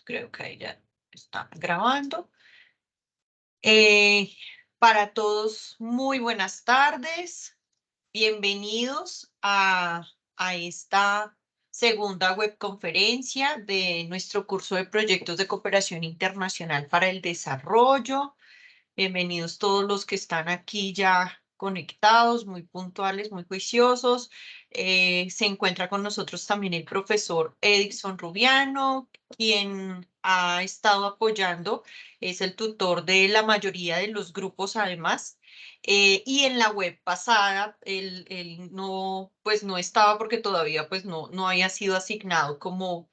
creo que ahí ya está grabando. Para todos, muy buenas tardes. Bienvenidos a esta segunda webconferencia de nuestro curso de proyectos de cooperación internacional para el desarrollo. Bienvenidos todos los que están aquí ya conectados, muy puntuales, muy juiciosos. Se encuentra con nosotros también el profesor Edison Rubiano, quien ha estado apoyando, es el tutor de la mayoría de los grupos además. Y en la web pasada, él no, pues no estaba porque todavía pues no había sido asignado como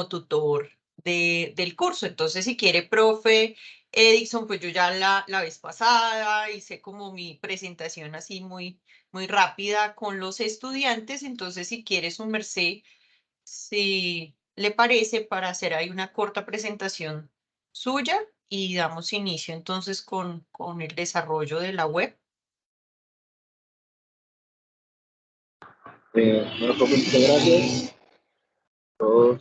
tutor del curso. Entonces, si quiere, profe Edison, pues yo ya la vez pasada hice como mi presentación así muy rápida con los estudiantes. Entonces, si quieres, su merced, si le parece, para hacer ahí una corta presentación suya y damos inicio entonces con el desarrollo de la web. Bueno, pues muchas gracias a todos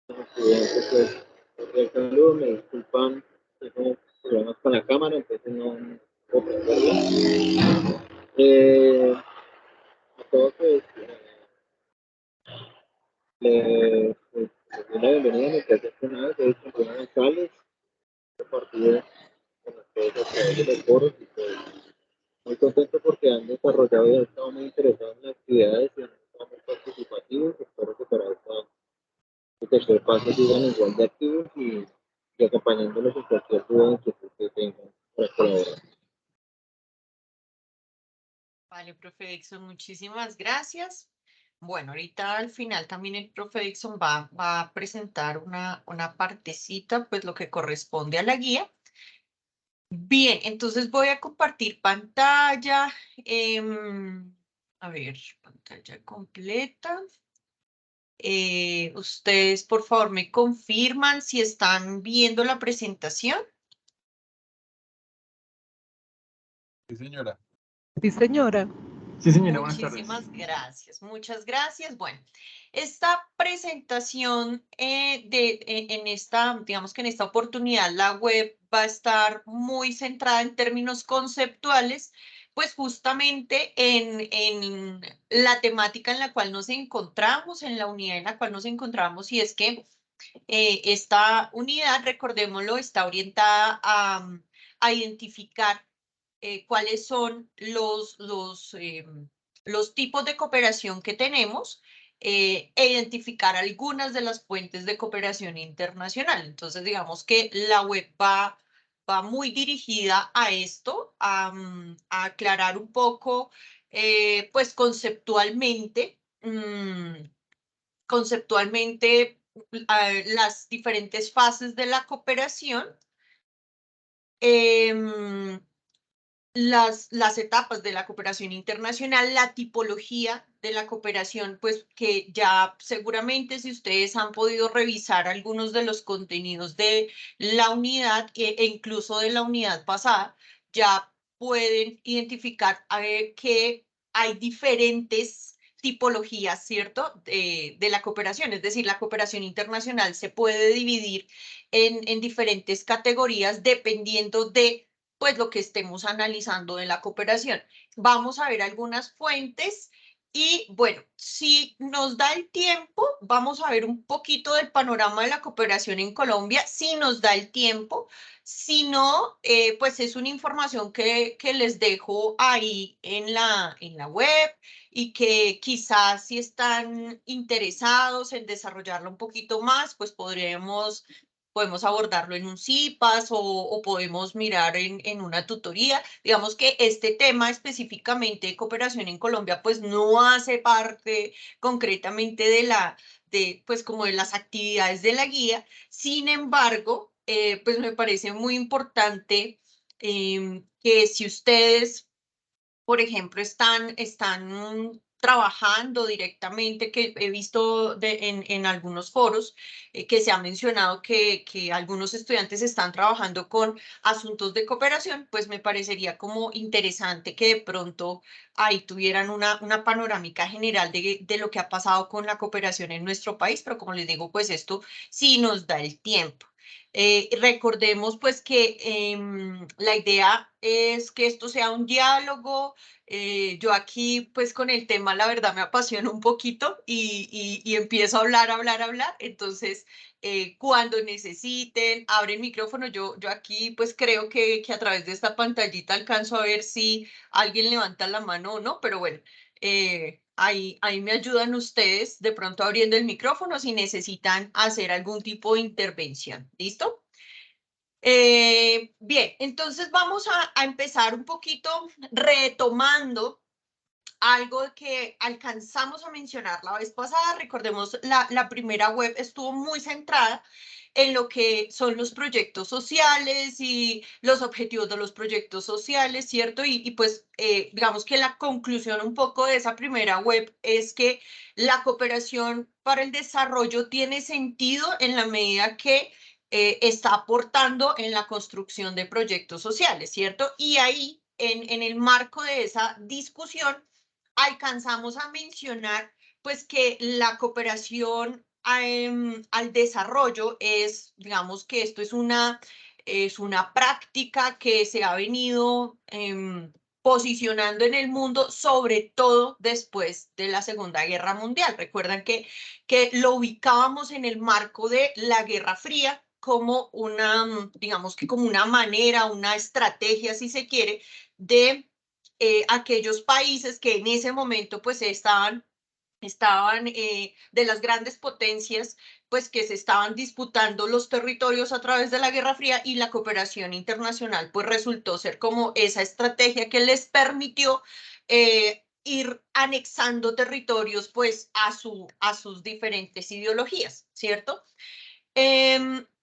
los estudiantes. Pues, el saludo, me disculpan, tengo problemas con la cámara, entonces no puedo prenderla. A todos, pues, les doy la bienvenida a mi clase final. Soy Juan González, compartido con ustedes a través de los foros, y pues, muy contento porque han desarrollado y han estado muy interesados en las actividades y han estado muy participativos. Espero que para el tercer paso sigan igual de activos y acompañándolos en cualquier duda o inquietud que tengan para colaborar. Vale, profe Dixon, muchísimas gracias. Bueno, ahorita al final también el profe Dixon va a presentar una partecita, pues lo que corresponde a la guía. Bien, entonces voy a compartir pantalla. A ver, pantalla completa. Ustedes, por favor, me confirman si están viendo la presentación. Sí, señora. Sí, señora. Sí, señora, buenas tardes. Muchísimas gracias, muchas gracias. Bueno, esta presentación en esta, digamos que en esta oportunidad, la web va a estar muy centrada en términos conceptuales, pues justamente en la temática en la cual nos encontramos, en la unidad en la cual nos encontramos, y es que esta unidad, recordémoslo, está orientada a identificar cuáles son los tipos de cooperación que tenemos e identificar algunas de las fuentes de cooperación internacional. Entonces, digamos que la web va muy dirigida a esto, a aclarar un poco, pues conceptualmente las diferentes fases de la cooperación. Las etapas de la cooperación internacional, la tipología de la cooperación, pues que ya seguramente si ustedes han podido revisar algunos de los contenidos de la unidad e incluso de la unidad pasada, ya pueden identificar que hay diferentes tipologías, ¿cierto?, de la cooperación. Es decir, la cooperación internacional se puede dividir en diferentes categorías dependiendo de pues lo que estemos analizando de la cooperación. Vamos a ver algunas fuentes y bueno, si nos da el tiempo, vamos a ver un poquito del panorama de la cooperación en Colombia, si nos da el tiempo. Si no, pues es una información que les dejo ahí en la web y que quizás si están interesados en desarrollarlo un poquito más, pues podemos abordarlo en un CIPAS o podemos mirar en una tutoría. Digamos que este tema específicamente de cooperación en Colombia, pues no hace parte concretamente pues como de las actividades de la guía. Sin embargo, pues me parece muy importante que si ustedes, por ejemplo, están trabajando directamente, que he visto en algunos foros que se ha mencionado que algunos estudiantes están trabajando con asuntos de cooperación, pues me parecería como interesante que de pronto ahí tuvieran una panorámica general de lo que ha pasado con la cooperación en nuestro país, pero como les digo, pues esto sí nos da el tiempo. Recordemos pues que la idea es que esto sea un diálogo. Yo aquí pues con el tema la verdad me apasiono un poquito y empiezo a hablar. Entonces, cuando necesiten, abren micrófono. Yo aquí pues creo que a través de esta pantallita alcanzo a ver si alguien levanta la mano o no, pero bueno, ahí me ayudan ustedes de pronto abriendo el micrófono si necesitan hacer algún tipo de intervención. ¿Listo? Bien, entonces vamos a empezar un poquito retomando algo que alcanzamos a mencionar la vez pasada. Recordemos, la primera web estuvo muy centrada en lo que son los proyectos sociales y los objetivos de los proyectos sociales, ¿cierto? Y pues digamos que la conclusión un poco de esa primera web es que la cooperación para el desarrollo tiene sentido en la medida que está aportando en la construcción de proyectos sociales, ¿cierto? Y ahí, en el marco de esa discusión, alcanzamos a mencionar pues que la cooperación al desarrollo es, digamos que esto es una práctica que se ha venido posicionando en el mundo, sobre todo después de la Segunda Guerra Mundial. Recuerdan que lo ubicábamos en el marco de la Guerra Fría como una, digamos que como una manera, una estrategia, si se quiere, de aquellos países que en ese momento pues estaban de las grandes potencias, pues que se estaban disputando los territorios a través de la Guerra Fría, y la cooperación internacional pues resultó ser como esa estrategia que les permitió ir anexando territorios pues a sus diferentes ideologías, ¿cierto?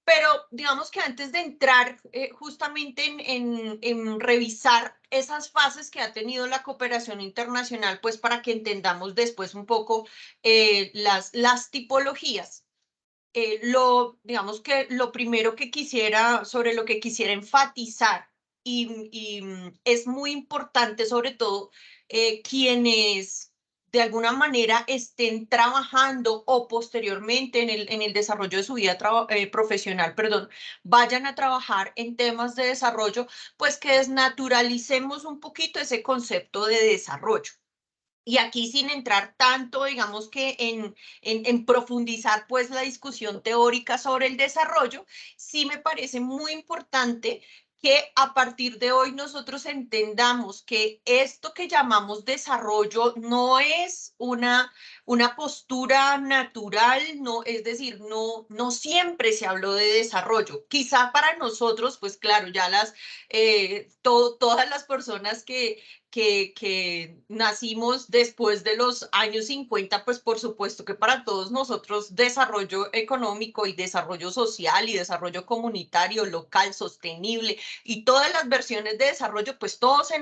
Pero digamos que antes de entrar justamente en revisar esas fases que ha tenido la cooperación internacional, pues para que entendamos después un poco las tipologías, digamos que lo primero que quisiera, sobre lo que quisiera enfatizar, y es muy importante, sobre todo quienes de alguna manera estén trabajando o posteriormente en el desarrollo de su vida profesional, perdón, vayan a trabajar en temas de desarrollo, pues que desnaturalicemos un poquito ese concepto de desarrollo. Y aquí sin entrar tanto, digamos que en profundizar pues la discusión teórica sobre el desarrollo, sí me parece muy importante que a partir de hoy nosotros entendamos que esto que llamamos desarrollo no es una postura natural, no, es decir, no siempre se habló de desarrollo. Quizá para nosotros, pues claro, ya todas las personas que nacimos después de los años 50, pues por supuesto que para todos nosotros desarrollo económico y desarrollo social y desarrollo comunitario, local, sostenible y todas las versiones de desarrollo, pues todo se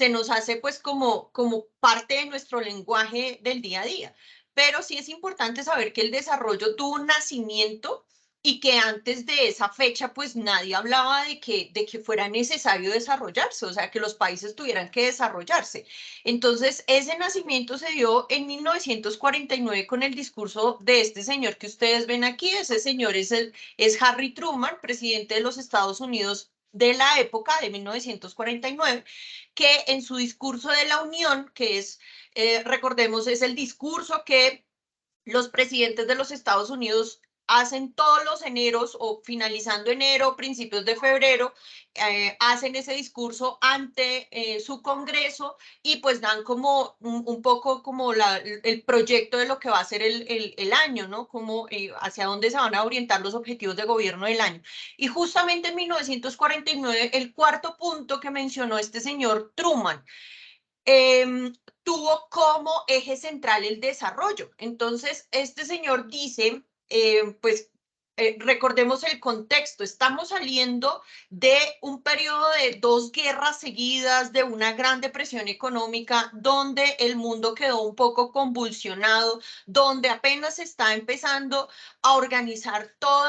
nos hace pues como parte de nuestro lenguaje del día a día. Pero sí es importante saber que el desarrollo tuvo un nacimiento y que antes de esa fecha pues nadie hablaba de que fuera necesario desarrollarse, o sea, que los países tuvieran que desarrollarse. Entonces, ese nacimiento se dio en 1949 con el discurso de este señor que ustedes ven aquí. Ese señor es Harry Truman, presidente de los Estados Unidos de la época de 1949, que en su discurso de la Unión, que es, recordemos, es el discurso que los presidentes de los Estados Unidos hacen todos los eneros o finalizando enero, principios de febrero, hacen ese discurso ante su Congreso y pues dan como un poco como el proyecto de lo que va a ser el año, ¿no? Como hacia dónde se van a orientar los objetivos de gobierno del año. Y justamente en 1949, el cuarto punto que mencionó este señor Truman, tuvo como eje central el desarrollo. Entonces, este señor dice, pues recordemos el contexto, estamos saliendo de un periodo de 2 guerras seguidas, de una gran depresión económica, donde el mundo quedó un poco convulsionado, donde apenas se está empezando a organizar todo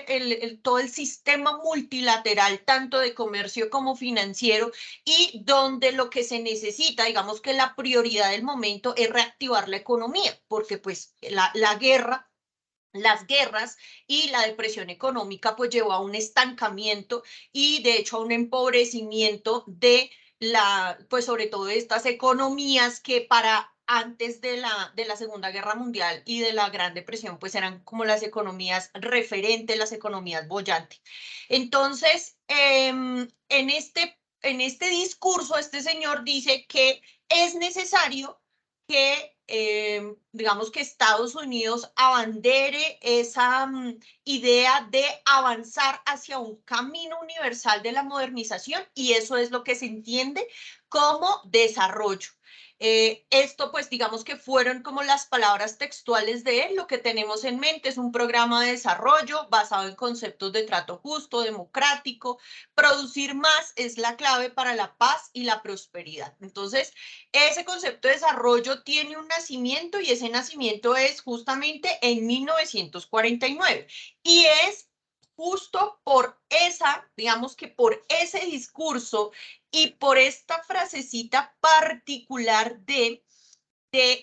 el sistema multilateral, tanto de comercio como financiero, y donde lo que se necesita, digamos que la prioridad del momento es reactivar la economía, porque pues las guerras y la depresión económica pues llevó a un estancamiento y de hecho a un empobrecimiento de pues sobre todo de estas economías que para antes de la Segunda Guerra Mundial y de la Gran Depresión pues eran como las economías referentes, las economías bollantes. Entonces, en este discurso este señor dice que es necesario que, digamos que Estados Unidos abandere esa idea de avanzar hacia un camino universal de la modernización y eso es lo que se entiende como desarrollo. Esto pues digamos que fueron como las palabras textuales de él. Lo que tenemos en mente es un programa de desarrollo basado en conceptos de trato justo, democrático. Producir más es la clave para la paz y la prosperidad. Entonces, ese concepto de desarrollo tiene un nacimiento y ese nacimiento es justamente en 1949 y es justo por digamos que por ese discurso y por esta frasecita particular de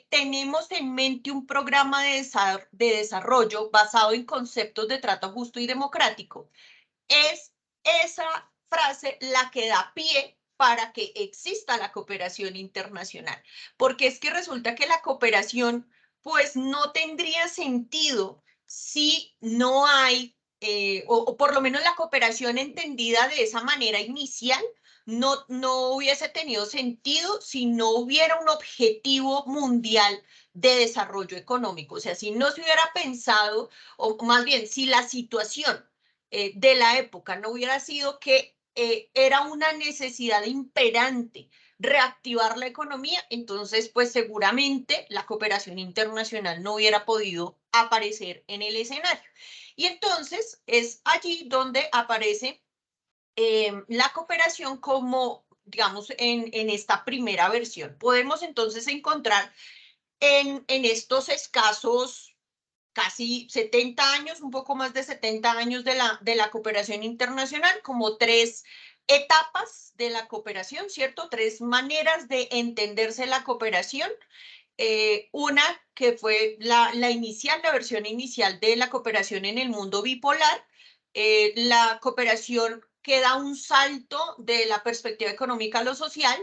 tenemos en mente un programa de desarrollo basado en conceptos de trato justo y democrático. Es esa frase la que da pie para que exista la cooperación internacional, porque es que resulta que la cooperación pues no tendría sentido si no hay, o por lo menos la cooperación entendida de esa manera inicial, no hubiese tenido sentido si no hubiera un objetivo mundial de desarrollo económico. O sea, si no se hubiera pensado, o más bien, si la situación de la época no hubiera sido que era una necesidad imperante reactivar la economía, entonces pues seguramente la cooperación internacional no hubiera podido aparecer en el escenario. Y entonces es allí donde aparece la cooperación como, digamos, en esta primera versión. Podemos entonces encontrar en estos escasos casi 70 años, un poco más de 70 años de la cooperación internacional, como 3 etapas de la cooperación, ¿cierto? 3 maneras de entenderse la cooperación. Una que fue la inicial, la versión inicial de la cooperación en el mundo bipolar, la cooperación que da un salto de la perspectiva económica a lo social,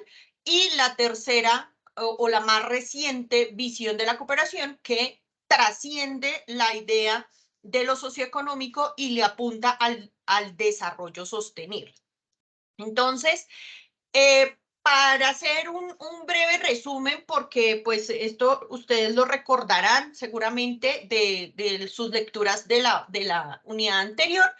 y la tercera o la más reciente visión de la cooperación que trasciende la idea de lo socioeconómico y le apunta al desarrollo sostenible. Entonces, para hacer un breve resumen, porque pues esto ustedes lo recordarán seguramente de sus lecturas de la unidad anterior,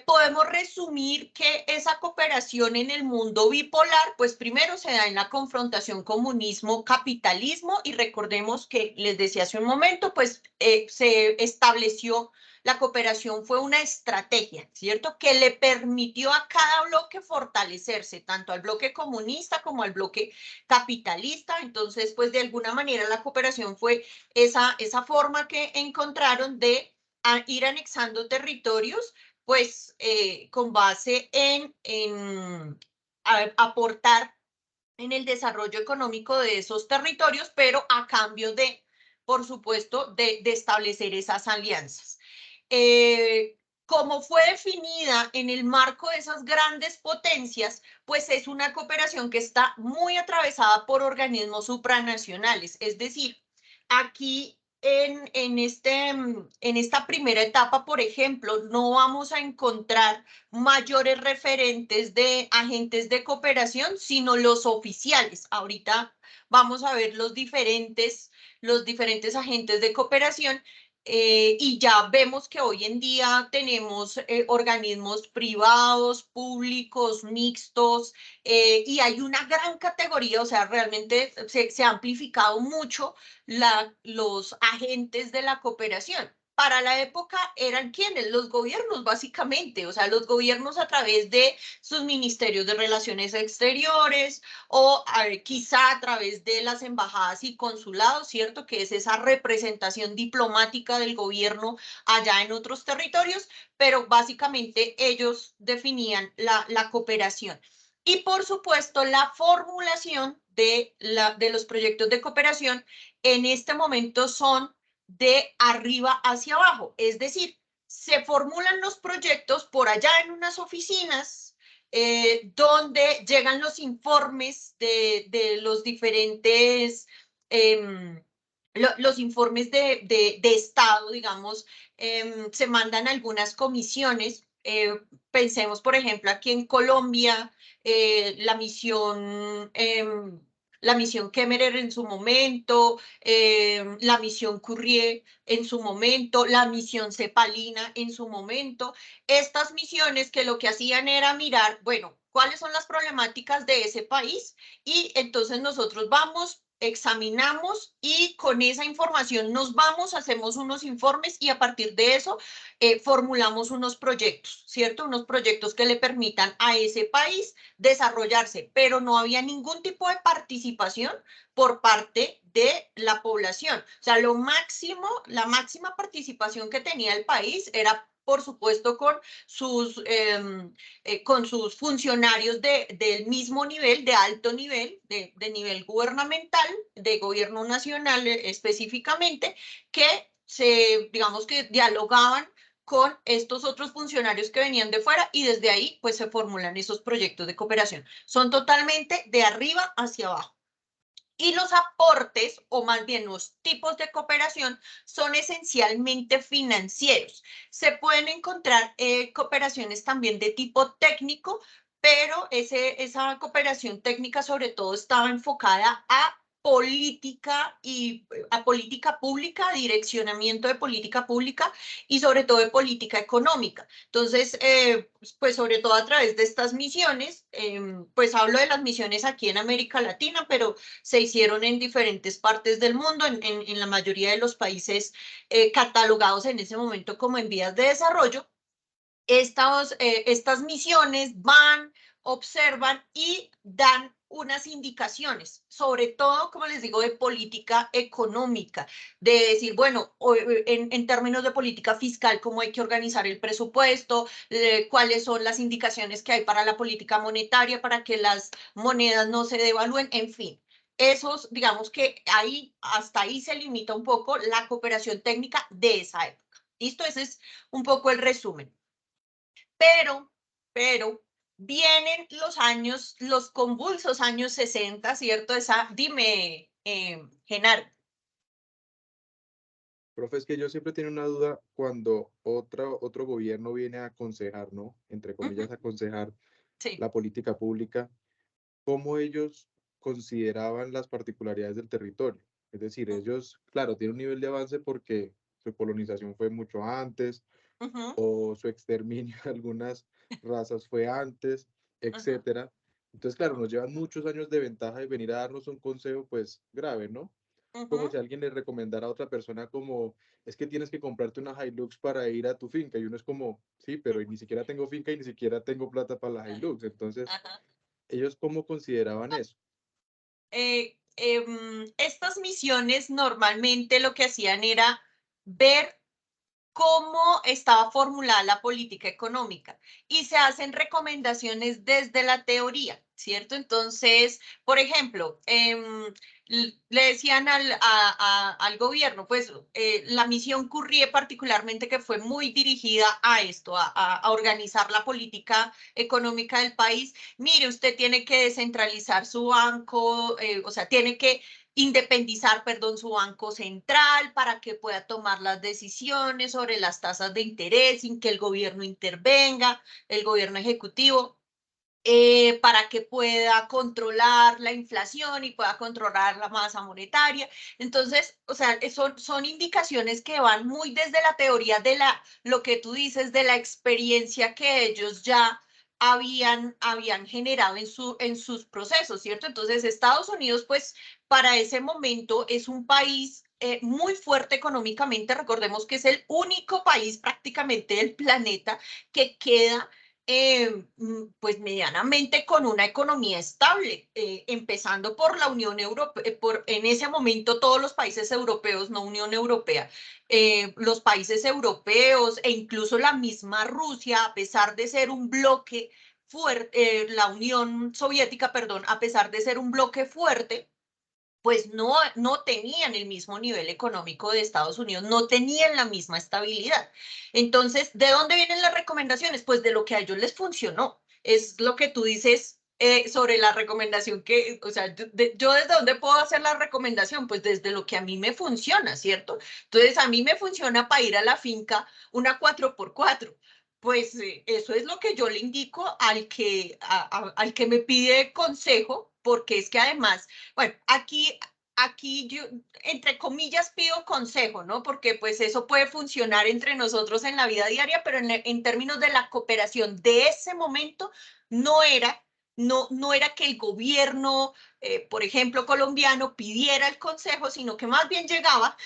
podemos resumir que esa cooperación en el mundo bipolar, pues primero se da en la confrontación comunismo-capitalismo y recordemos que les decía hace un momento, pues se estableció, la cooperación fue una estrategia, ¿cierto? Que le permitió a cada bloque fortalecerse, tanto al bloque comunista como al bloque capitalista. Entonces, pues de alguna manera la cooperación fue esa forma que encontraron de ir anexando territorios pues con base en aportar en el desarrollo económico de esos territorios, pero a cambio de, por supuesto, de establecer esas alianzas. Como fue definida en el marco de esas grandes potencias, pues es una cooperación que está muy atravesada por organismos supranacionales, es decir, aquí en esta primera etapa, por ejemplo, no vamos a encontrar mayores referentes de agentes de cooperación, sino los oficiales. Ahorita vamos a ver los diferentes agentes de cooperación y ya vemos que hoy en día tenemos organismos privados, públicos, mixtos, y hay una gran categoría, o sea, realmente se ha amplificado mucho los agentes de la cooperación. para la época eran ¿quiénes? Los gobiernos, básicamente, o sea, los gobiernos a través de sus ministerios de Relaciones Exteriores o quizá a través de las embajadas y consulados, ¿cierto? Que es esa representación diplomática del gobierno allá en otros territorios, pero básicamente ellos definían la cooperación. Y por supuesto, la formulación de los proyectos de cooperación en este momento son de arriba hacia abajo, es decir, se formulan los proyectos por allá en unas oficinas donde llegan los informes de los diferentes, los informes de Estado, digamos, se mandan algunas comisiones. Pensemos, por ejemplo, aquí en Colombia, la misión Kemmerer en su momento, la misión Courrier en su momento, la misión Cepalina en su momento. Estas misiones que lo que hacían era mirar, bueno, cuáles son las problemáticas de ese país y entonces nosotros vamos, examinamos y con esa información nos vamos, hacemos unos informes y a partir de eso formulamos unos proyectos, ¿cierto? Unos proyectos que le permitan a ese país desarrollarse, pero no había ningún tipo de participación por parte de la población. O sea, la máxima participación que tenía el país era, por supuesto, con sus funcionarios del mismo nivel, de alto nivel, de nivel gubernamental, de gobierno nacional específicamente, que digamos que dialogaban con estos otros funcionarios que venían de fuera y desde ahí pues se formulan esos proyectos de cooperación. Son totalmente de arriba hacia abajo. Y los aportes, o más bien los tipos de cooperación, son esencialmente financieros. Se pueden encontrar cooperaciones también de tipo técnico, pero esa cooperación técnica sobre todo estaba enfocada a política y a política pública, direccionamiento de política pública y sobre todo de política económica. Entonces, pues sobre todo a través de estas misiones, pues hablo de las misiones aquí en América Latina, pero se hicieron en diferentes partes del mundo, en la mayoría de los países catalogados en ese momento como en vías de desarrollo. Estas misiones van, observan y dan unas indicaciones, sobre todo, como les digo, de política económica, de decir, bueno, en términos de política fiscal, cómo hay que organizar el presupuesto, cuáles son las indicaciones que hay para la política monetaria, para que las monedas no se devalúen, en fin. Esos, digamos que hasta ahí se limita un poco la cooperación técnica de esa época. ¿Listo? Ese es un poco el resumen. Pero vienen los convulsos años 60, ¿cierto? Dime, Genaro. Profe, es que yo siempre tengo una duda cuando otro gobierno viene a aconsejar, ¿no? Entre comillas, aconsejar Sí. la política pública, ¿cómo ellos consideraban las particularidades del territorio? Es decir, ellos, claro, tienen un nivel de avance porque su colonización fue mucho antes, o su exterminio de algunas razas fue antes, etcétera. Entonces, claro, nos llevan muchos años de ventaja y venir a darnos un consejo, pues, grave, ¿no? Como si alguien le recomendara a otra persona como, es que tienes que comprarte una Hilux para ir a tu finca. Y uno es como, sí, pero ni siquiera tengo finca y ni siquiera tengo plata para la Hilux. Entonces, ¿ellos cómo consideraban eso? Estas misiones normalmente lo que hacían era ver cómo estaba formulada la política económica y se hacen recomendaciones desde la teoría, ¿cierto? Entonces, por ejemplo, le decían al gobierno, pues la misión Courrier particularmente que fue muy dirigida a esto, a organizar la política económica del país. Mire, usted tiene que descentralizar su banco, o sea, tiene que independizar, perdón, su banco central para que pueda tomar las decisiones sobre las tasas de interés sin que el gobierno intervenga, el gobierno ejecutivo, para que pueda controlar la inflación y pueda controlar la masa monetaria. Entonces, o sea, son indicaciones que van muy desde la teoría de lo que tú dices, de la experiencia que ellos ya habían generado en sus procesos, ¿cierto? Entonces, Estados Unidos, pues, para ese momento es un país muy fuerte económicamente. Recordemos que es el único país prácticamente del planeta que queda pues medianamente con una economía estable, empezando por la Unión Europea, en ese momento todos los países europeos, no Unión Europea, los países europeos e incluso la misma Rusia, a pesar de ser un bloque fuerte, la Unión Soviética, perdón, a pesar de ser un bloque fuerte, pues no tenían el mismo nivel económico de Estados Unidos, no tenían la misma estabilidad. Entonces, ¿de dónde vienen las recomendaciones? Pues de lo que a ellos les funcionó. Es lo que tú dices sobre la recomendación que, o sea, yo desde dónde puedo hacer la recomendación, pues desde lo que a mí me funciona, ¿cierto? Entonces, a mí me funciona para ir a la finca una 4x4. Pues eso es lo que yo le indico al que me pide consejo, porque es que además, bueno, aquí yo, entre comillas, pido consejo, ¿no? Porque pues eso puede funcionar entre nosotros en la vida diaria, pero en términos de la cooperación de ese momento, no era, no era que el gobierno, por ejemplo, colombiano, pidiera el consejo, sino que más bien llegaba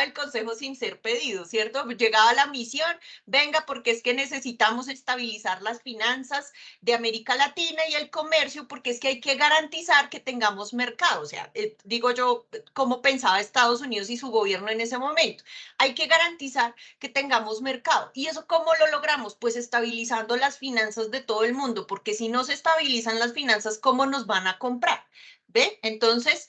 el consejo sin ser pedido, ¿cierto? Llegaba la misión, venga, porque es que necesitamos estabilizar las finanzas de América Latina y el comercio, porque es que hay que garantizar que tengamos mercado. O sea, digo yo, cómo pensaba Estados Unidos y su gobierno en ese momento. Hay que garantizar que tengamos mercado. ¿Y eso cómo lo logramos? Pues estabilizando las finanzas de todo el mundo, porque si no se estabilizan las finanzas, ¿cómo nos van a comprar? ¿Ve? Entonces,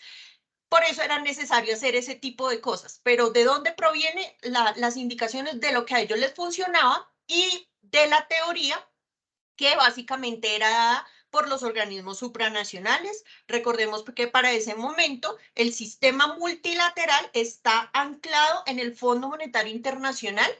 por eso era necesario hacer ese tipo de cosas. Pero ¿de dónde provienen las indicaciones de lo que a ellos les funcionaba y de la teoría que básicamente era dada por los organismos supranacionales? Recordemos que para ese momento el sistema multilateral está anclado en el Fondo Monetario Internacional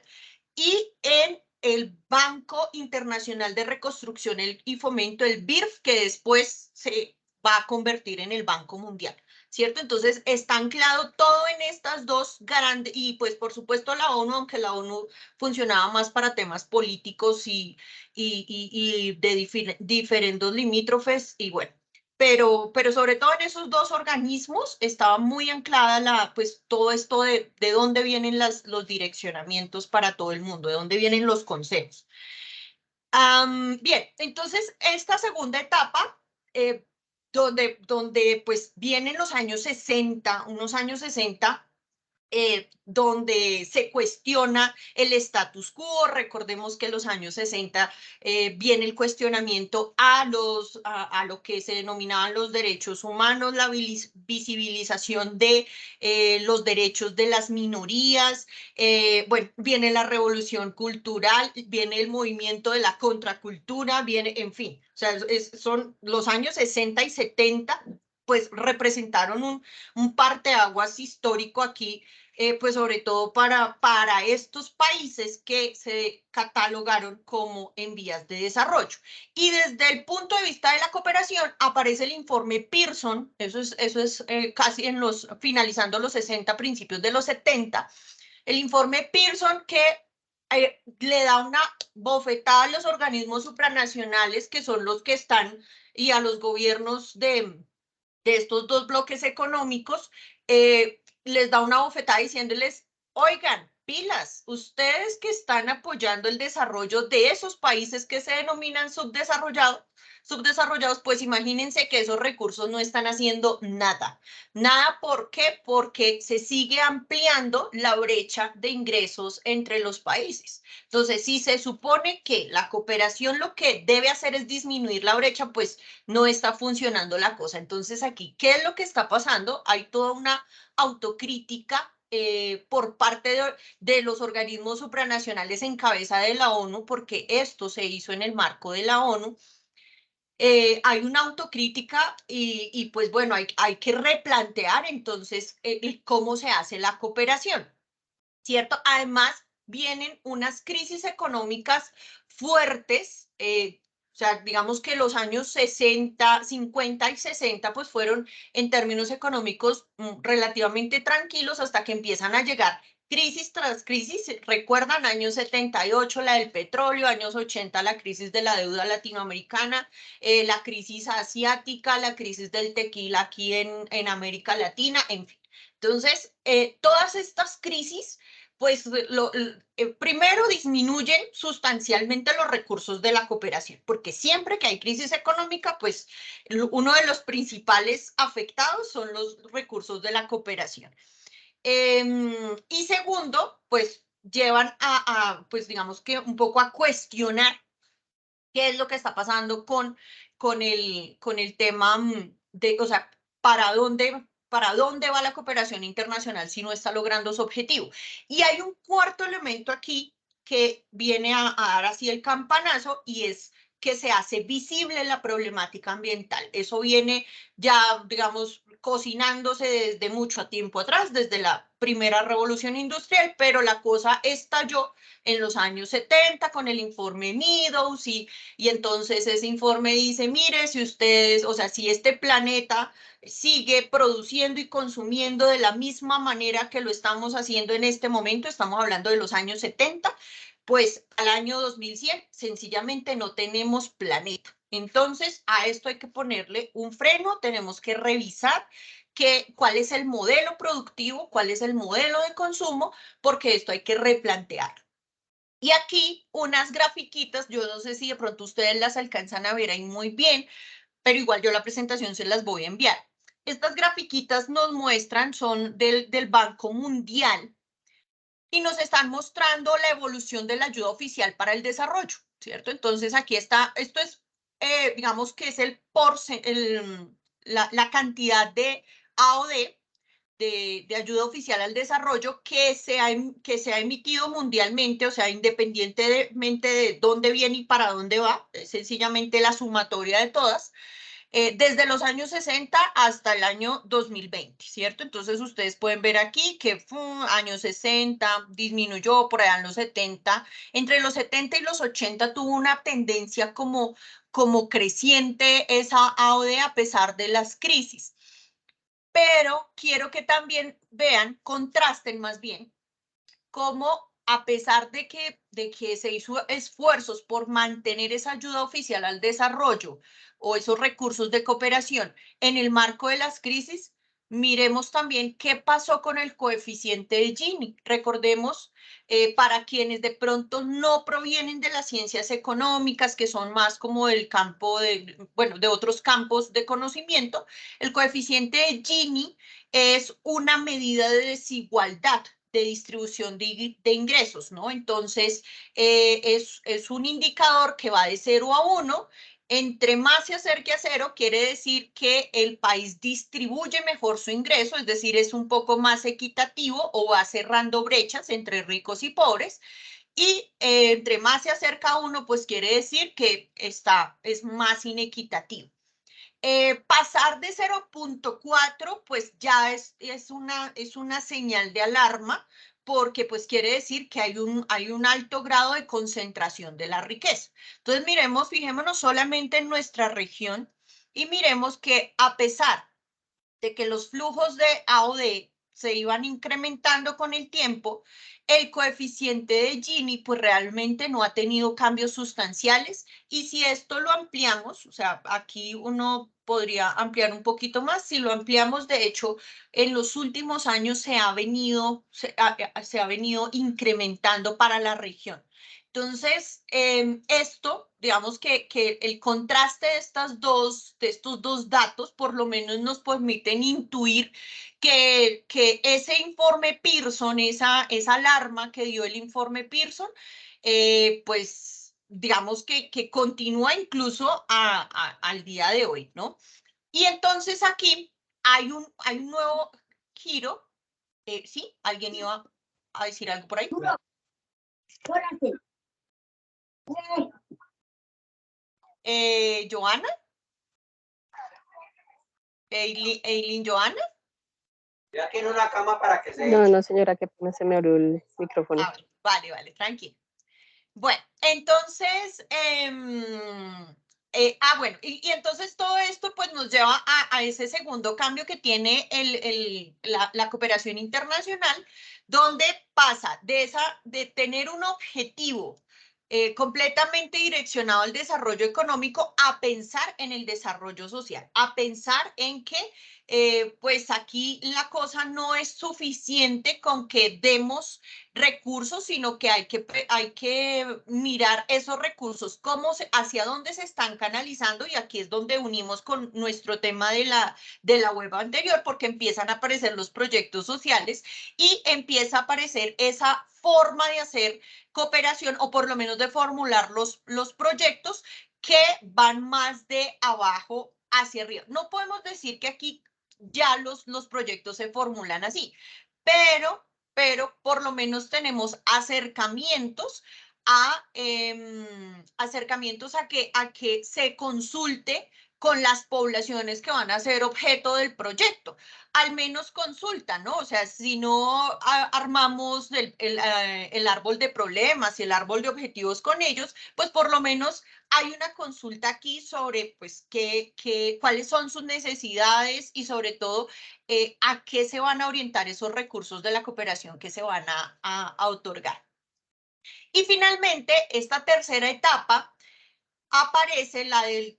y en el Banco Internacional de Reconstrucción y Fomento, el BIRF, que después se va a convertir en el Banco Mundial, ¿cierto? Entonces está anclado todo en estas dos grandes, y pues por supuesto la ONU, aunque la ONU funcionaba más para temas políticos y de diferentes limítrofes, y bueno, pero sobre todo en esos dos organismos estaba muy anclada pues todo esto de dónde vienen los direccionamientos para todo el mundo, de dónde vienen los consejos. Bien, entonces esta segunda etapa, donde pues vienen los años 60, unos años 60, donde se cuestiona el status quo. Recordemos que en los años 60 viene el cuestionamiento a lo que se denominaban los derechos humanos, la visibilización de los derechos de las minorías, bueno, viene la revolución cultural, viene el movimiento de la contracultura, viene, en fin, o sea, son los años 60 y 70, pues representaron un parteaguas histórico aquí, pues sobre todo para estos países que se catalogaron como en vías de desarrollo. Y desde el punto de vista de la cooperación aparece el informe Pearson, eso es casi finalizando los 60, principios de los 70, el informe Pearson que le da una bofetada a los organismos supranacionales, que son los que están, y a los gobiernos de estos dos bloques económicos, les da una bofetada diciéndoles, oigan, pilas, ustedes que están apoyando el desarrollo de esos países que se denominan subdesarrollados, pues imagínense que esos recursos no están haciendo nada. Nada, ¿por qué? Porque se sigue ampliando la brecha de ingresos entre los países. Entonces, si se supone que la cooperación lo que debe hacer es disminuir la brecha, pues no está funcionando la cosa. Entonces, aquí, ¿qué es lo que está pasando? Hay toda una autocrítica por parte de los organismos supranacionales en cabeza de la ONU, porque esto se hizo en el marco de la ONU. Hay una autocrítica y pues bueno, hay que replantear entonces cómo se hace la cooperación, ¿cierto? Además, vienen unas crisis económicas fuertes, o sea, digamos que los años 60, 50 y 60, pues fueron en términos económicos relativamente tranquilos hasta que empiezan a llegar crisis tras crisis. Recuerdan, años 78 la del petróleo, años 80 la crisis de la deuda latinoamericana, la crisis asiática, la crisis del tequila aquí en América Latina, en fin. Entonces, todas estas crisis, pues primero disminuyen sustancialmente los recursos de la cooperación, porque siempre que hay crisis económica, pues uno de los principales afectados son los recursos de la cooperación. Y segundo, pues llevan pues digamos que un poco a cuestionar qué es lo que está pasando con el tema de, o sea, ¿para dónde va la cooperación internacional si no está logrando su objetivo? Y hay un cuarto elemento aquí que viene a dar así el campanazo y es que se hace visible la problemática ambiental. Eso viene ya, digamos, cocinándose desde mucho tiempo atrás, desde la primera revolución industrial, pero la cosa estalló en los años 70 con el informe Meadows y entonces ese informe dice, mire, si ustedes, o sea, si este planeta sigue produciendo y consumiendo de la misma manera que lo estamos haciendo en este momento, estamos hablando de los años 70, pues al año 2100 sencillamente no tenemos planeta. Entonces, a esto hay que ponerle un freno, tenemos que revisar cuál es el modelo productivo, cuál es el modelo de consumo, porque esto hay que replantear. Y aquí unas grafiquitas, yo no sé si de pronto ustedes las alcanzan a ver ahí muy bien, pero igual yo la presentación se las voy a enviar. Estas grafiquitas nos muestran, son del Banco Mundial, y nos están mostrando la evolución de la ayuda oficial para el desarrollo, ¿cierto? Entonces aquí está, esto es, digamos que es la cantidad de AOD, de ayuda oficial al desarrollo que se ha emitido mundialmente, o sea, independientemente de dónde viene y para dónde va, es sencillamente la sumatoria de todas, desde los años 60 hasta el año 2020, ¿cierto? Entonces ustedes pueden ver aquí que años 60 disminuyó por allá en los 70, entre los 70 y los 80 tuvo una tendencia como creciente esa AOD a pesar de las crisis. Pero quiero que también vean, contrasten más bien, cómo a pesar de que se hizo esfuerzos por mantener esa ayuda oficial al desarrollo o esos recursos de cooperación en el marco de las crisis, miremos también qué pasó con el coeficiente de Gini. Recordemos, para quienes de pronto no provienen de las ciencias económicas, que son más como del campo de otros campos de conocimiento, el coeficiente de Gini es una medida de desigualdad de distribución de ingresos, ¿no? Entonces, es un indicador que va de 0 a 1. Entre más se acerque a 0, quiere decir que el país distribuye mejor su ingreso, es decir, es un poco más equitativo o va cerrando brechas entre ricos y pobres. Y entre más se acerca a 1, pues quiere decir que es más inequitativo. Pasar de 0.4, pues ya es una señal de alarma, porque pues quiere decir que hay un alto grado de concentración de la riqueza. Entonces fijémonos solamente en nuestra región y miremos que a pesar de que los flujos de AOD se iban incrementando con el tiempo, el coeficiente de Gini pues realmente no ha tenido cambios sustanciales, y si esto lo ampliamos, o sea, aquí uno podría ampliar un poquito más, si lo ampliamos, de hecho, en los últimos años se ha venido incrementando para la región. Entonces, esto, digamos que el contraste de estos dos datos, por lo menos nos permiten intuir que ese informe Pearson, esa alarma que dio el informe Pearson, pues digamos que continúa incluso al día de hoy, ¿no? Y entonces aquí hay un nuevo giro. ¿Sí? ¿Alguien iba a decir algo por ahí? ¿Joana? ¿Eileen Joana? Estoy aquí en una cama para que se... No, señora, que se me abrió el micrófono. Vale, tranquilo. Bueno, entonces, bueno, y entonces todo esto pues nos lleva a ese segundo cambio que tiene la cooperación internacional, donde pasa de tener un objetivo completamente direccionado al desarrollo económico a pensar en el desarrollo social, a pensar en que pues aquí la cosa no es suficiente con que demos recursos, sino que hay que mirar esos recursos, hacia dónde se están canalizando, y aquí es donde unimos con nuestro tema de la web anterior, porque empiezan a aparecer los proyectos sociales y empieza a aparecer esa forma de hacer cooperación, o por lo menos de formular los proyectos que van más de abajo hacia arriba. No podemos decir que aquí ya los proyectos se formulan así, pero por lo menos tenemos acercamientos a que se consulte con las poblaciones que van a ser objeto del proyecto. Al menos consulta, ¿no? O sea, si no armamos el árbol de problemas y el árbol de objetivos con ellos, pues por lo menos hay una consulta aquí sobre pues cuáles son sus necesidades y sobre todo a qué se van a orientar esos recursos de la cooperación que se van a otorgar. Y finalmente, esta tercera etapa aparece la de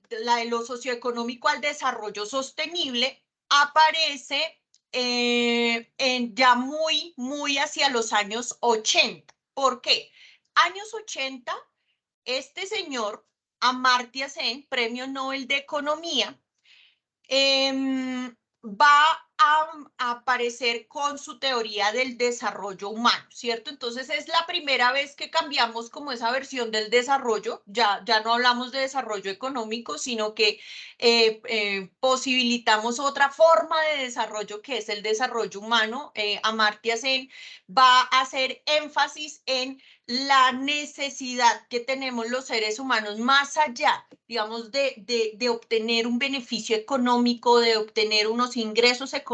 lo socioeconómico al desarrollo sostenible, aparece ya muy hacia los años 80. ¿Por qué? Años 80, este señor, Amartya Sen, Premio Nobel de Economía, va a aparecer con su teoría del desarrollo humano, ¿cierto? Entonces es la primera vez que cambiamos como esa versión del desarrollo, ya no hablamos de desarrollo económico, sino que posibilitamos otra forma de desarrollo que es el desarrollo humano. Amartya Sen va a hacer énfasis en la necesidad que tenemos los seres humanos más allá, digamos, de obtener un beneficio económico, de obtener unos ingresos económicos,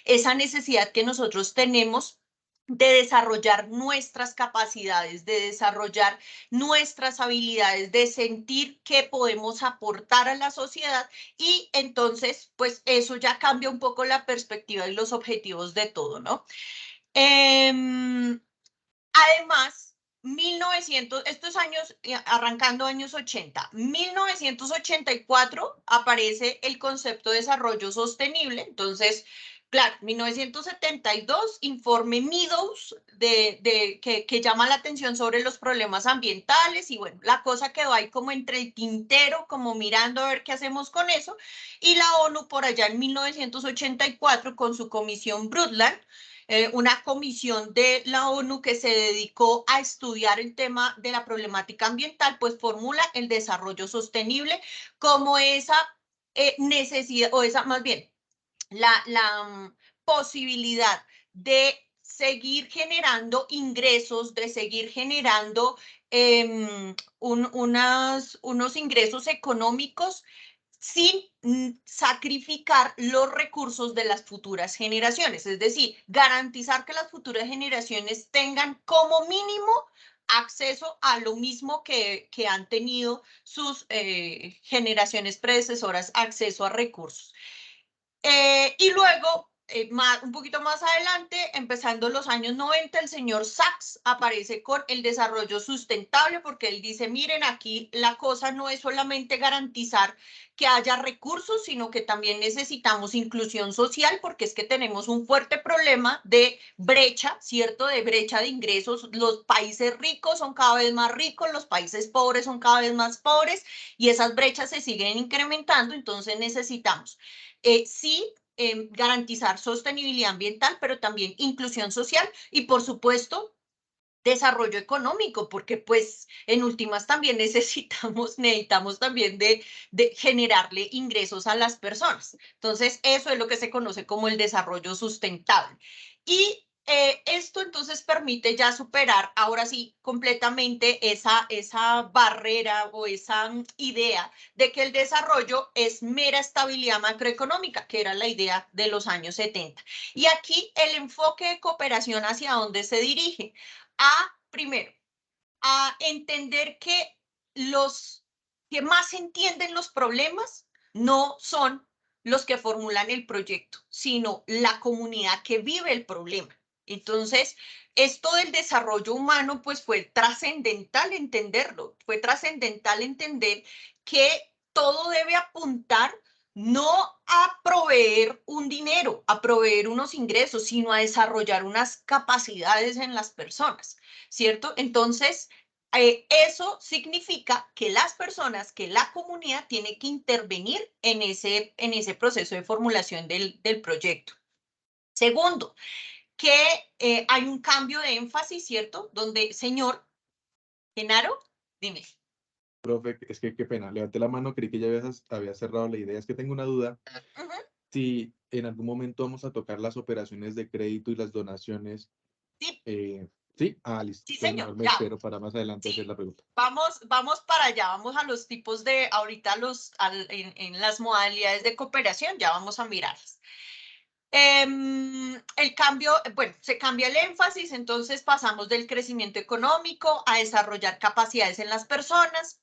esa necesidad que nosotros tenemos de desarrollar nuestras capacidades, de desarrollar nuestras habilidades, de sentir que podemos aportar a la sociedad, y entonces, pues eso ya cambia un poco la perspectiva y los objetivos de todo, ¿no? Además, 1900, estos años, arrancando años 80, 1984 aparece el concepto de desarrollo sostenible. Entonces, claro, 1972, informe Meadows que llama la atención sobre los problemas ambientales, y bueno, la cosa quedó ahí como entre el tintero, como mirando a ver qué hacemos con eso, y la ONU por allá en 1984 con su comisión Brundtland, una comisión de la ONU que se dedicó a estudiar el tema de la problemática ambiental, pues formula el desarrollo sostenible como esa necesidad, o esa más bien, la posibilidad de seguir generando ingresos, de seguir generando unos ingresos económicos sin sacrificar los recursos de las futuras generaciones, es decir, garantizar que las futuras generaciones tengan como mínimo acceso a lo mismo que han tenido sus generaciones predecesoras, acceso a recursos. Y luego, un poquito más adelante, empezando los años 90, el señor Sachs aparece con el desarrollo sustentable, porque él dice, miren, aquí la cosa no es solamente garantizar que haya recursos, sino que también necesitamos inclusión social, porque es que tenemos un fuerte problema de brecha, ¿cierto? De brecha de ingresos. Los países ricos son cada vez más ricos, los países pobres son cada vez más pobres, y esas brechas se siguen incrementando. Entonces necesitamos sí, garantizar sostenibilidad ambiental, pero también inclusión social y, por supuesto, desarrollo económico, porque pues en últimas también necesitamos también de generarle ingresos a las personas. Entonces, eso es lo que se conoce como el desarrollo sustentable. Y esto entonces permite ya superar, ahora sí, completamente esa barrera o esa idea de que el desarrollo es mera estabilidad macroeconómica, que era la idea de los años 70. Y aquí el enfoque de cooperación, ¿hacia dónde se dirige? Primero, a entender que los que más entienden los problemas no son los que formulan el proyecto, sino la comunidad que vive el problema. Entonces, esto del desarrollo humano, pues fue trascendental entenderlo, fue trascendental entender que todo debe apuntar no a proveer un dinero, a proveer unos ingresos, sino a desarrollar unas capacidades en las personas, ¿cierto? Entonces, eso significa que las personas, que la comunidad tiene que intervenir en ese proceso de formulación del proyecto. Segundo, que hay un cambio de énfasis, ¿cierto? Donde, señor Genaro, dime. Profe, es que qué pena, levanté la mano, creí que ya había cerrado la idea. Es que tengo una duda. Si en algún momento vamos a tocar las operaciones de crédito y las donaciones. Sí. ¿Sí? Listo. Sí, Entonces señor, mejor me ya. espero para más adelante hacer la pregunta. Vamos para allá, vamos a los tipos de, ahorita en las modalidades de cooperación, ya vamos a mirarlas. El cambio, bueno, se cambia el énfasis, entonces pasamos del crecimiento económico a desarrollar capacidades en las personas.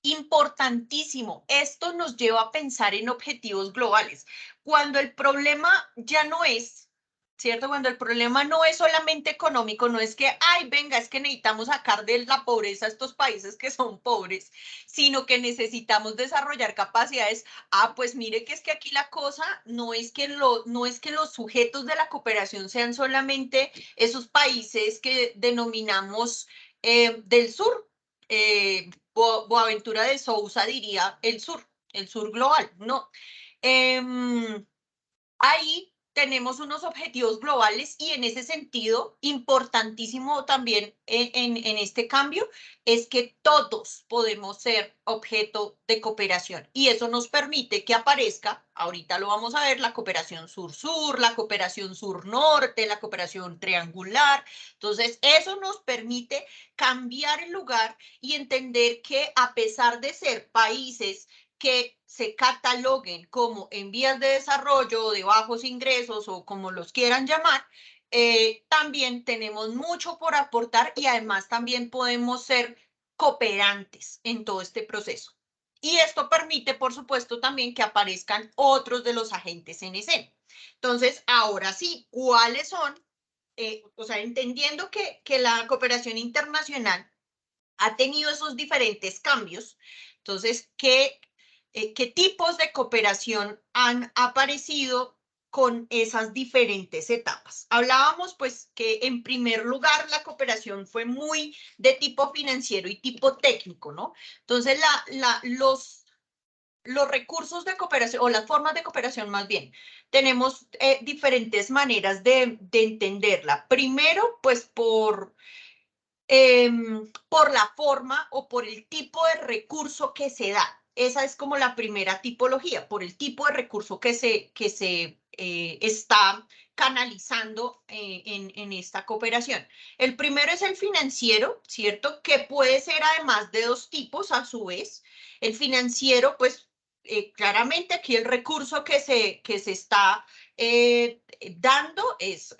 Importantísimo, esto nos lleva a pensar en objetivos globales. Cuando el problema ya no es, ¿cierto? Cuando el problema no es solamente económico, no es que, ay, venga, es que necesitamos sacar de la pobreza a estos países que son pobres, sino que necesitamos desarrollar capacidades. Pues mire que es que aquí la cosa no es que los sujetos de la cooperación sean solamente esos países que denominamos del sur. Boaventura de Sousa diría el sur global, ¿no? Ahí tenemos unos objetivos globales y en ese sentido, importantísimo también en este cambio, es que todos podemos ser objeto de cooperación y eso nos permite que aparezca, ahorita lo vamos a ver, la cooperación sur-sur, la cooperación sur-norte, la cooperación triangular. Entonces, eso nos permite cambiar el lugar y entender que a pesar de ser países que se cataloguen como en vías de desarrollo o de bajos ingresos o como los quieran llamar, también tenemos mucho por aportar y además también podemos ser cooperantes en todo este proceso. Y esto permite, por supuesto, también que aparezcan otros de los agentes en escena. Entonces, ahora sí, ¿cuáles son? O sea, entendiendo que la cooperación internacional ha tenido esos diferentes cambios, entonces, ¿qué tipos de cooperación han aparecido con esas diferentes etapas? Hablábamos pues que en primer lugar la cooperación fue muy de tipo financiero y tipo técnico, ¿no? Entonces los recursos de cooperación o las formas de cooperación más bien, tenemos diferentes maneras de entenderla. Primero pues por la forma o por el tipo de recurso que se da. Esa es como la primera tipología, por el tipo de recurso que se está canalizando en esta cooperación. El primero es el financiero, ¿cierto? Que puede ser además de dos tipos a su vez. El financiero, pues claramente aquí el recurso que se está dando es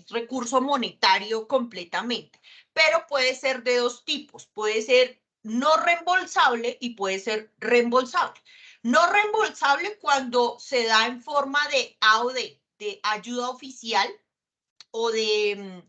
recurso monetario completamente, pero puede ser de dos tipos, puede ser no reembolsable y puede ser reembolsable. No reembolsable cuando se da en forma de AOD, de ayuda oficial o de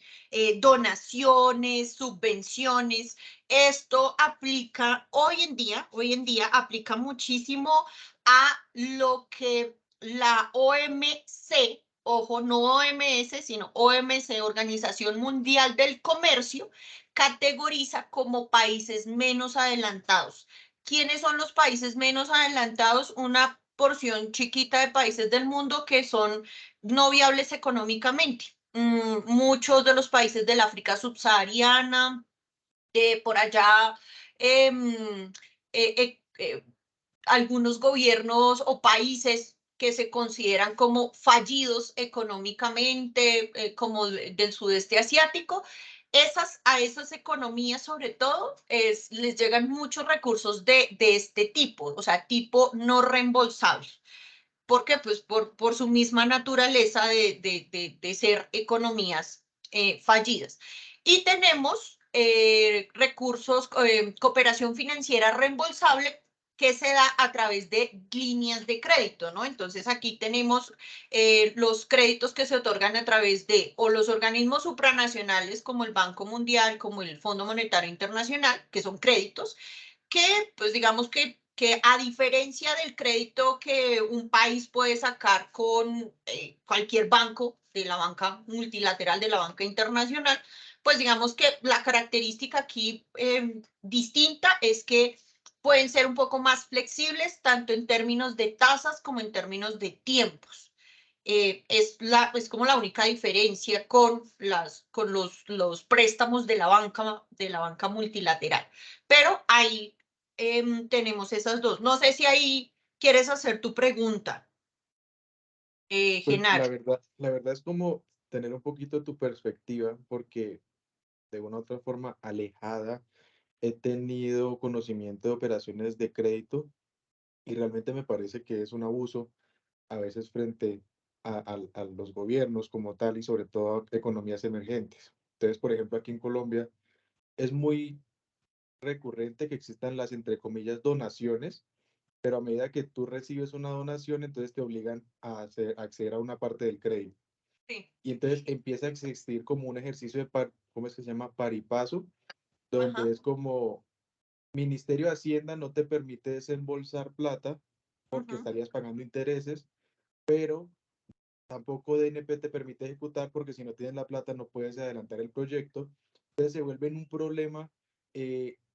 donaciones, subvenciones. Esto aplica hoy en día aplica muchísimo a lo que la OMC, ojo, no OMS, sino OMC, Organización Mundial del Comercio, categoriza como países menos adelantados. ¿Quiénes son los países menos adelantados? Una porción chiquita de países del mundo que son no viables económicamente. Muchos de los países del África subsahariana, por allá, algunos gobiernos o países que se consideran como fallidos económicamente, como del sudeste asiático, a esas economías sobre todo les llegan muchos recursos de este tipo, o sea, tipo no reembolsable. ¿Por qué? Pues por su misma naturaleza de ser economías fallidas. Y tenemos recursos, cooperación financiera reembolsable que se da a través de líneas de crédito, ¿no? Entonces aquí tenemos los créditos que se otorgan a través de o los organismos supranacionales como el Banco Mundial, como el Fondo Monetario Internacional, que son créditos, que pues digamos que que a diferencia del crédito que un país puede sacar con cualquier banco, de la banca multilateral, de la banca internacional, pues digamos que la característica aquí distinta es que pueden ser un poco más flexibles, tanto en términos de tasas como en términos de tiempos. Es como la única diferencia con los préstamos de la banca multilateral. Pero ahí tenemos esas dos. No sé si ahí quieres hacer tu pregunta, Pues Genaro. la verdad es como tener un poquito tu perspectiva, porque de una u otra forma alejada he tenido conocimiento de operaciones de crédito y realmente me parece que es un abuso a veces frente a los gobiernos como tal y sobre todo a economías emergentes. Entonces, por ejemplo, aquí en Colombia es muy recurrente que existan las, entre comillas, donaciones, pero a medida que tú recibes una donación, entonces te obligan a acceder a una parte del crédito. Sí. Y entonces empieza a existir como un ejercicio de, ¿cómo es que se llama? Paripaso, donde Ajá. es como Ministerio de Hacienda no te permite desembolsar plata porque Ujú. estarías pagando intereses, pero tampoco DNP te permite ejecutar porque si no tienes la plata no puedes adelantar el proyecto. Entonces se vuelve un problema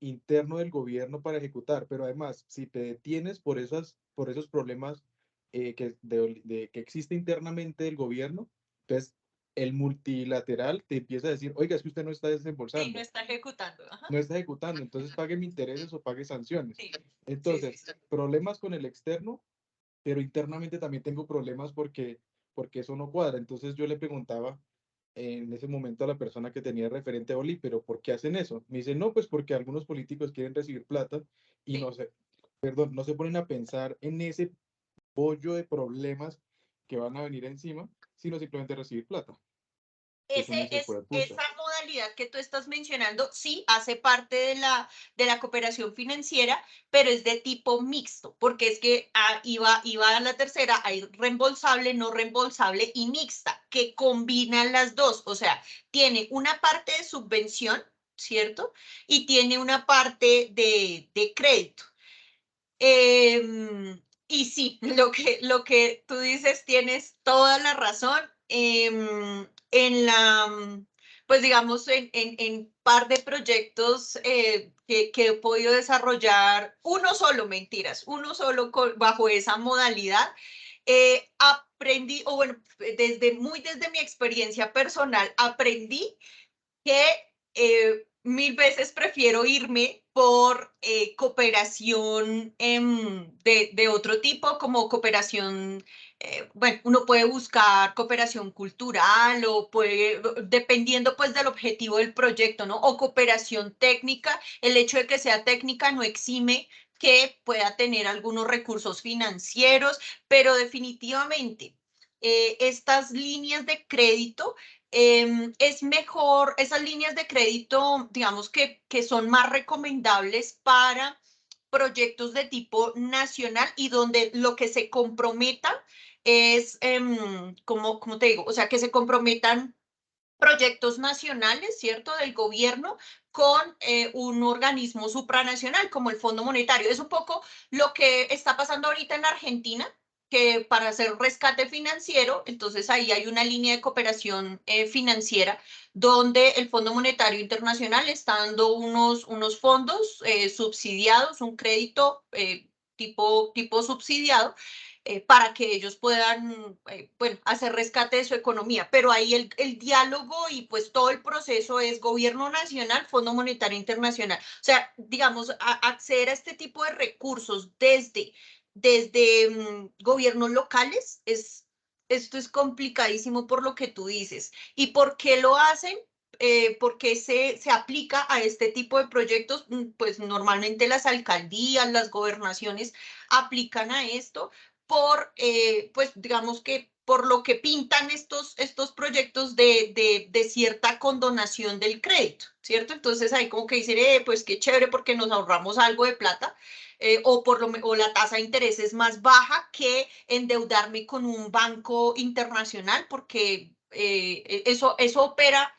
interno del gobierno para ejecutar, pero además, si te detienes por esos problemas que existe internamente del gobierno, entonces el multilateral te empieza a decir, oiga, es que usted no está Sí, no desembolsando, está ejecutando. Ajá. no está ejecutando, entonces pague mis intereses o pague sanciones. Sí, sí, sí, Entonces, sí. problemas con el externo, pero internamente también tengo problemas porque eso no cuadra. Entonces yo le preguntaba en ese momento a la persona que tenía referente a Oli, pero ¿por qué hacen eso? Me dice, no, pues porque algunos políticos quieren recibir plata y Sí. no se, perdón, no se ponen a pensar en ese pollo de problemas que van a venir encima, sino simplemente recibir plata. Entonces uno dice, pues pucha. Esa modalidad que tú estás mencionando, sí, hace parte de la cooperación financiera, pero es de tipo mixto, porque es que iba a la tercera, hay reembolsable, no reembolsable y mixta, que combinan las dos, o sea, tiene una parte de subvención, ¿cierto? Y tiene una parte de crédito. Y sí, lo que tú dices, tienes toda la razón. Pues digamos, en par de proyectos que he podido desarrollar, uno solo bajo esa modalidad, aprendí, o bueno, desde mi experiencia personal, aprendí que mil veces prefiero irme por cooperación de otro tipo, como cooperación, bueno, uno puede buscar cooperación cultural o puede, dependiendo pues del objetivo del proyecto, ¿no? O cooperación técnica, el hecho de que sea técnica no exime que pueda tener algunos recursos financieros, pero definitivamente estas líneas de crédito es mejor, esas líneas de crédito, digamos que son más recomendables para proyectos de tipo nacional y donde lo que se comprometa es, como te digo, o sea, que se comprometan proyectos nacionales, ¿cierto?, del gobierno con un organismo supranacional como el Fondo Monetario. Es un poco lo que está pasando ahorita en Argentina, que para hacer rescate financiero, entonces ahí hay una línea de cooperación financiera donde el Fondo Monetario Internacional está dando unos fondos subsidiados, un crédito tipo subsidiado, para que ellos puedan bueno, hacer rescate de su economía. Pero ahí el diálogo y pues todo el proceso es gobierno nacional, Fondo Monetario Internacional. O sea, digamos, acceder a este tipo de recursos desde gobiernos locales esto es complicadísimo por lo que tú dices. ¿Y por qué lo hacen? ¿Por qué se aplica a este tipo de proyectos? Pues normalmente las alcaldías, las gobernaciones aplican a esto pues digamos que por lo que pintan estos proyectos de cierta condonación del crédito, ¿cierto? Entonces ahí como que dicen, pues qué chévere porque nos ahorramos algo de plata, o la tasa de interés es más baja que endeudarme con un banco internacional porque eso opera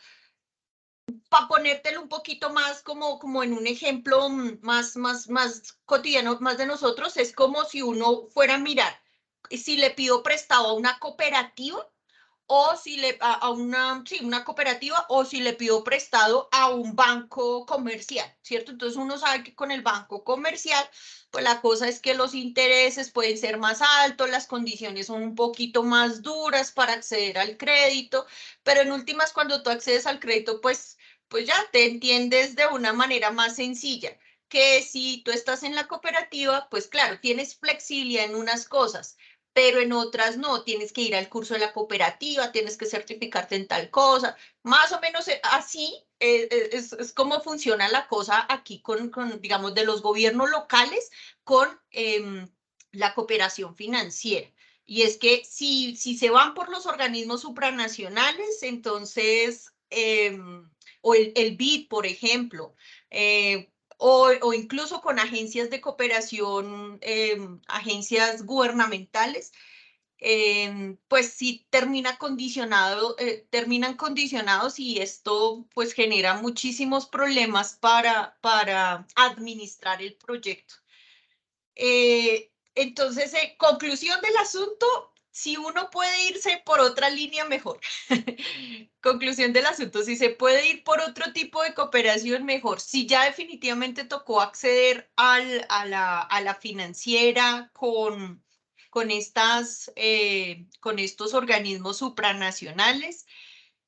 para ponértelo un poquito más como en un ejemplo más cotidiano, más de nosotros, es como si uno fuera a mirar si le pido prestado a una cooperativa o si a una cooperativa o si le pido prestado a un banco comercial, ¿cierto? Entonces uno sabe que con el banco comercial, pues la cosa es que los intereses pueden ser más altos, las condiciones son un poquito más duras para acceder al crédito, pero en últimas cuando tú accedes al crédito, pues ya te entiendes de una manera más sencilla, que si tú estás en la cooperativa, pues claro, tienes flexibilidad en unas cosas, pero en otras no, tienes que ir al curso de la cooperativa, tienes que certificarte en tal cosa, más o menos así es como funciona la cosa aquí digamos, de los gobiernos locales con la cooperación financiera. Y es que si se van por los organismos supranacionales, entonces, o el BID, por ejemplo, o incluso con agencias de cooperación, agencias gubernamentales, pues sí terminan condicionados y esto pues genera muchísimos problemas para administrar el proyecto. Entonces, conclusión del asunto, si uno puede irse por otra línea, mejor. Conclusión del asunto, si se puede ir por otro tipo de cooperación, mejor. Si ya definitivamente tocó acceder a la financiera con estos organismos supranacionales,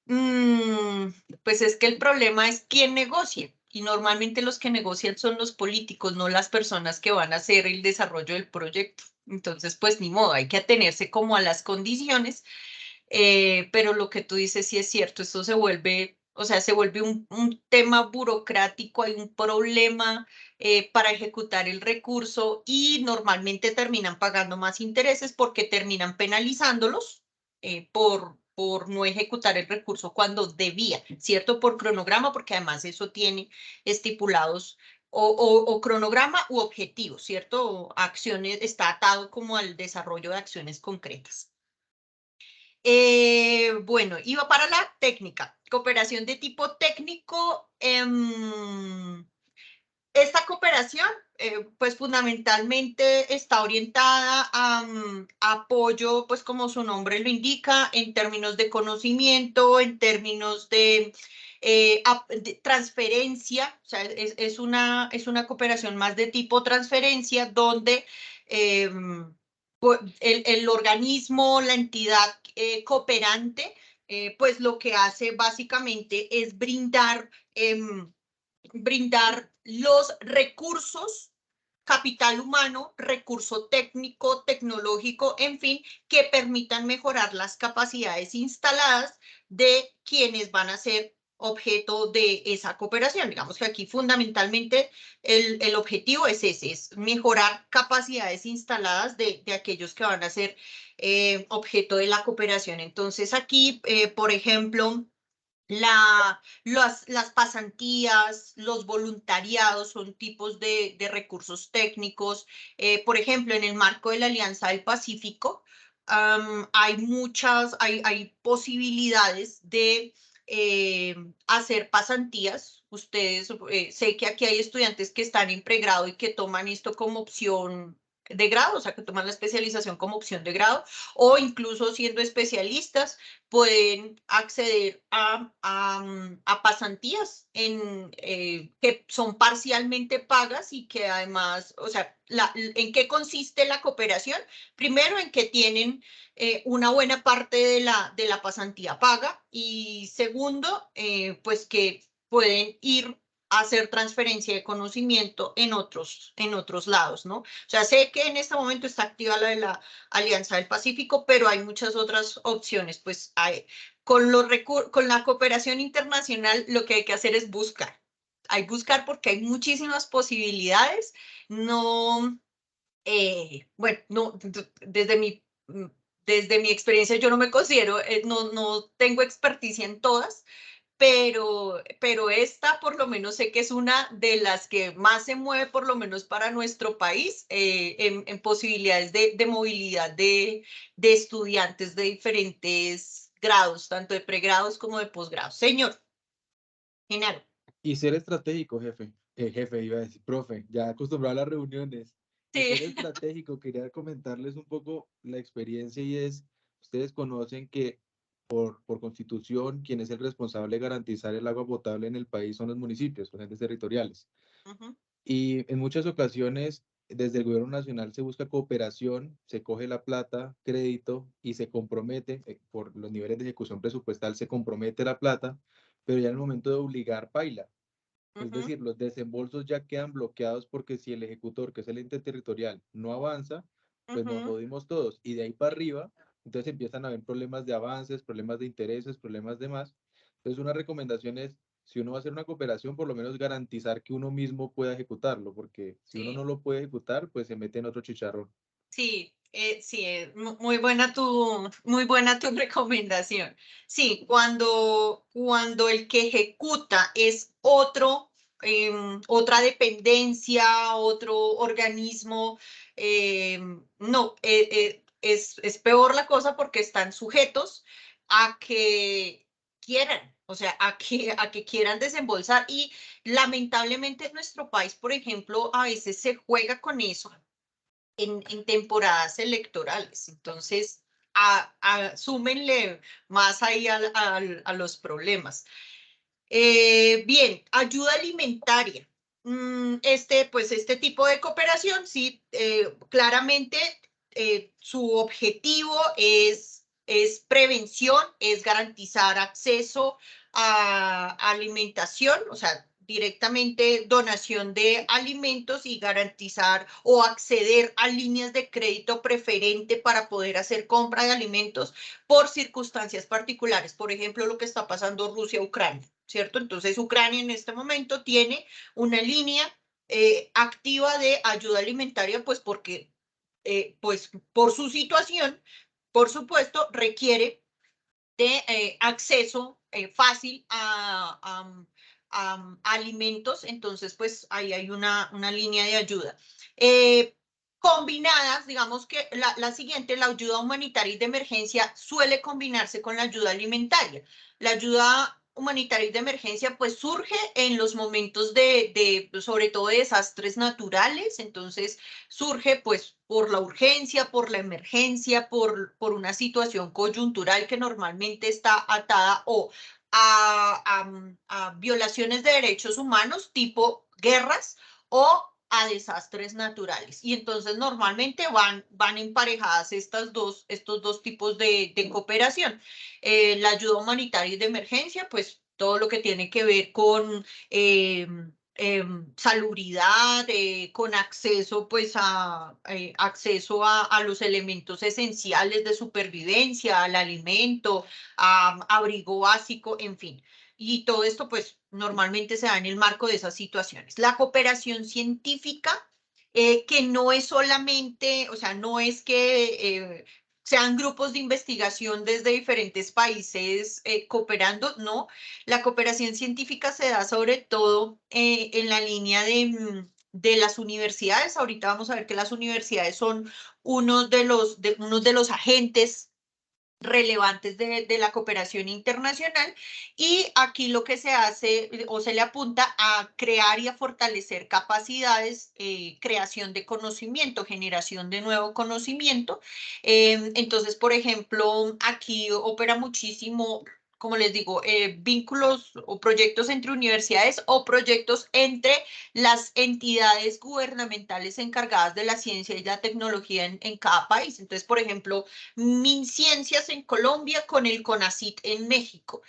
pues es que el problema es quién negocia. Y normalmente los que negocian son los políticos, no las personas que van a hacer el desarrollo del proyecto. Entonces, pues ni modo, hay que atenerse como a las condiciones, pero lo que tú dices sí es cierto, esto se vuelve, o sea, se vuelve un tema burocrático, hay un problema para ejecutar el recurso y normalmente terminan pagando más intereses porque terminan penalizándolos por no ejecutar el recurso cuando debía, ¿cierto? Por cronograma, porque además eso tiene estipulados o cronograma u objetivos, ¿cierto? Acciones, está atado como al desarrollo de acciones concretas. Bueno, iba para la técnica, cooperación de tipo técnico. Esta cooperación, pues fundamentalmente está orientada a apoyo, pues como su nombre lo indica, en términos de conocimiento, en términos de transferencia, o sea, es una cooperación más de tipo transferencia, donde el organismo, la entidad cooperante, pues lo que hace básicamente es brindar los recursos, capital humano, recurso técnico, tecnológico, en fin, que permitan mejorar las capacidades instaladas de quienes van a ser objeto de esa cooperación. Digamos que aquí fundamentalmente el objetivo es ese, es mejorar capacidades instaladas de aquellos que van a ser objeto de la cooperación. Entonces aquí, por ejemplo, las pasantías, los voluntariados son tipos de recursos técnicos. Por ejemplo, en el marco de la Alianza del Pacífico, hay posibilidades de hacer pasantías. Ustedes, sé que aquí hay estudiantes que están en pregrado y que toman esto como opción de grado, o sea, que toman la especialización como opción de grado, o incluso siendo especialistas, pueden acceder a pasantías que son parcialmente pagas y que además, o sea, ¿en qué consiste la cooperación? Primero, en que tienen una buena parte de la pasantía paga y segundo, pues que pueden ir a hacer transferencia de conocimiento en otros lados, ¿no? O sea, sé que en este momento está activa la de la Alianza del Pacífico, pero hay muchas otras opciones. Pues con la cooperación internacional lo que hay que hacer es buscar. Hay que buscar porque hay muchísimas posibilidades. No, bueno, no, desde mi experiencia yo no me considero, no tengo experticia en todas, pero esta por lo menos sé que es una de las que más se mueve, por lo menos para nuestro país, en posibilidades de movilidad de estudiantes de diferentes grados, tanto de pregrados como de posgrados. Señor. Genaro. Y ser estratégico, jefe. Jefe, iba a decir, profe, ya acostumbrado a las reuniones. Y Sí. ser estratégico, quería comentarles un poco la experiencia y es, ustedes conocen que por constitución, quien es el responsable de garantizar el agua potable en el país son los municipios, los entes territoriales. Y en muchas ocasiones, desde el gobierno nacional se busca cooperación, se coge la plata, crédito y se compromete, por los niveles de ejecución presupuestal, se compromete la plata, pero ya en el momento de obligar, paila. Es decir, los desembolsos ya quedan bloqueados porque si el ejecutor, que es el ente territorial, no avanza, pues nos jodimos todos. Y de ahí para arriba, entonces empiezan a haber problemas de avances, problemas de intereses, problemas de más. Entonces una recomendación es, si uno va a hacer una cooperación, por lo menos garantizar que uno mismo pueda ejecutarlo, porque si uno no lo puede ejecutar, pues se mete en otro chicharrón. Sí, sí, muy buena muy buena tu recomendación. Sí, cuando el que ejecuta es otro, otra dependencia, otro organismo, no, es peor la cosa porque están sujetos a que quieran, o sea, a que quieran desembolsar y lamentablemente en nuestro país, por ejemplo, a veces se juega con eso en temporadas electorales. Entonces, súmenle más ahí a los problemas. Bien, ayuda alimentaria. Pues este tipo de cooperación, sí, claramente su objetivo es prevención, es garantizar acceso a alimentación, o sea, directamente donación de alimentos y garantizar o acceder a líneas de crédito preferente para poder hacer compra de alimentos por circunstancias particulares. Por ejemplo, lo que está pasando Rusia-Ucrania, ¿cierto? Entonces, Ucrania en este momento tiene una línea activa de ayuda alimentaria, pues porque, pues por su situación, por supuesto, requiere de acceso fácil a alimentos, entonces pues ahí hay una línea de ayuda. Combinadas, digamos que la siguiente, la ayuda humanitaria y de emergencia suele combinarse con la ayuda alimentaria. La ayuda humanitaria y de emergencia pues surge en los momentos sobre todo de desastres naturales, entonces surge pues por la urgencia, por la emergencia, por una situación coyuntural que normalmente está atada o a violaciones de derechos humanos tipo guerras o a desastres naturales. Y entonces normalmente van emparejadas estos dos tipos de cooperación. La ayuda humanitaria y de emergencia, pues todo lo que tiene que ver con salubridad, con acceso, pues acceso a los elementos esenciales de supervivencia, al alimento, a abrigo básico, en fin. Y todo esto, pues, normalmente se da en el marco de esas situaciones. La cooperación científica, que no es solamente, o sea, no es que sean grupos de investigación desde diferentes países cooperando, no. La cooperación científica se da sobre todo en la línea de las universidades. Ahorita vamos a ver que las universidades son uno de los agentes relevantes de la cooperación internacional y aquí lo que se hace o se le apunta a crear y a fortalecer capacidades, creación de conocimiento, generación de nuevo conocimiento. Entonces, por ejemplo, aquí opera muchísimo, como les digo, vínculos o proyectos entre universidades o proyectos entre las entidades gubernamentales encargadas de la ciencia y la tecnología en cada país. Entonces, por ejemplo, MinCiencias en Colombia con el CONACYT en México,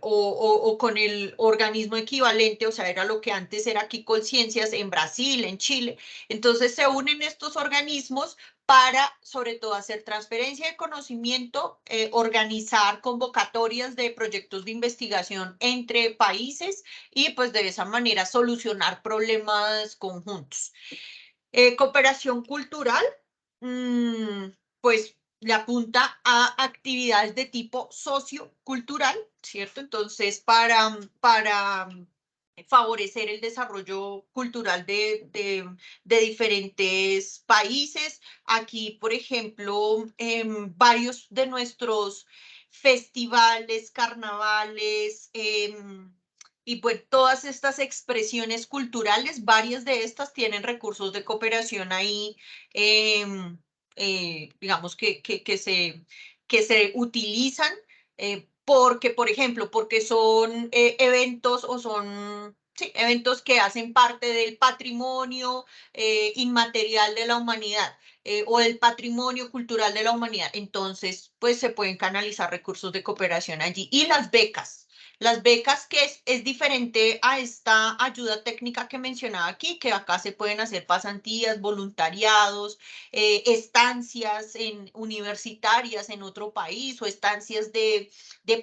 o con el organismo equivalente, o sea, era lo que antes era aquí Colciencias en Brasil, en Chile. Entonces se unen estos organismos para, sobre todo, hacer transferencia de conocimiento, organizar convocatorias de proyectos de investigación entre países y pues de esa manera solucionar problemas conjuntos. Cooperación cultural, pues le apunta a actividades de tipo sociocultural, ¿cierto? Entonces, para favorecer el desarrollo cultural de diferentes países. Aquí, por ejemplo, varios de nuestros festivales, carnavales, y pues todas estas expresiones culturales, varias de estas tienen recursos de cooperación ahí, digamos que se utilizan porque, por ejemplo, porque son eventos o son sí, eventos que hacen parte del patrimonio inmaterial de la humanidad o el patrimonio cultural de la humanidad. Entonces, pues se pueden canalizar recursos de cooperación allí. Y las becas que es diferente a esta ayuda técnica que mencionaba aquí, que acá se pueden hacer pasantías, voluntariados, estancias universitarias en otro país o estancias de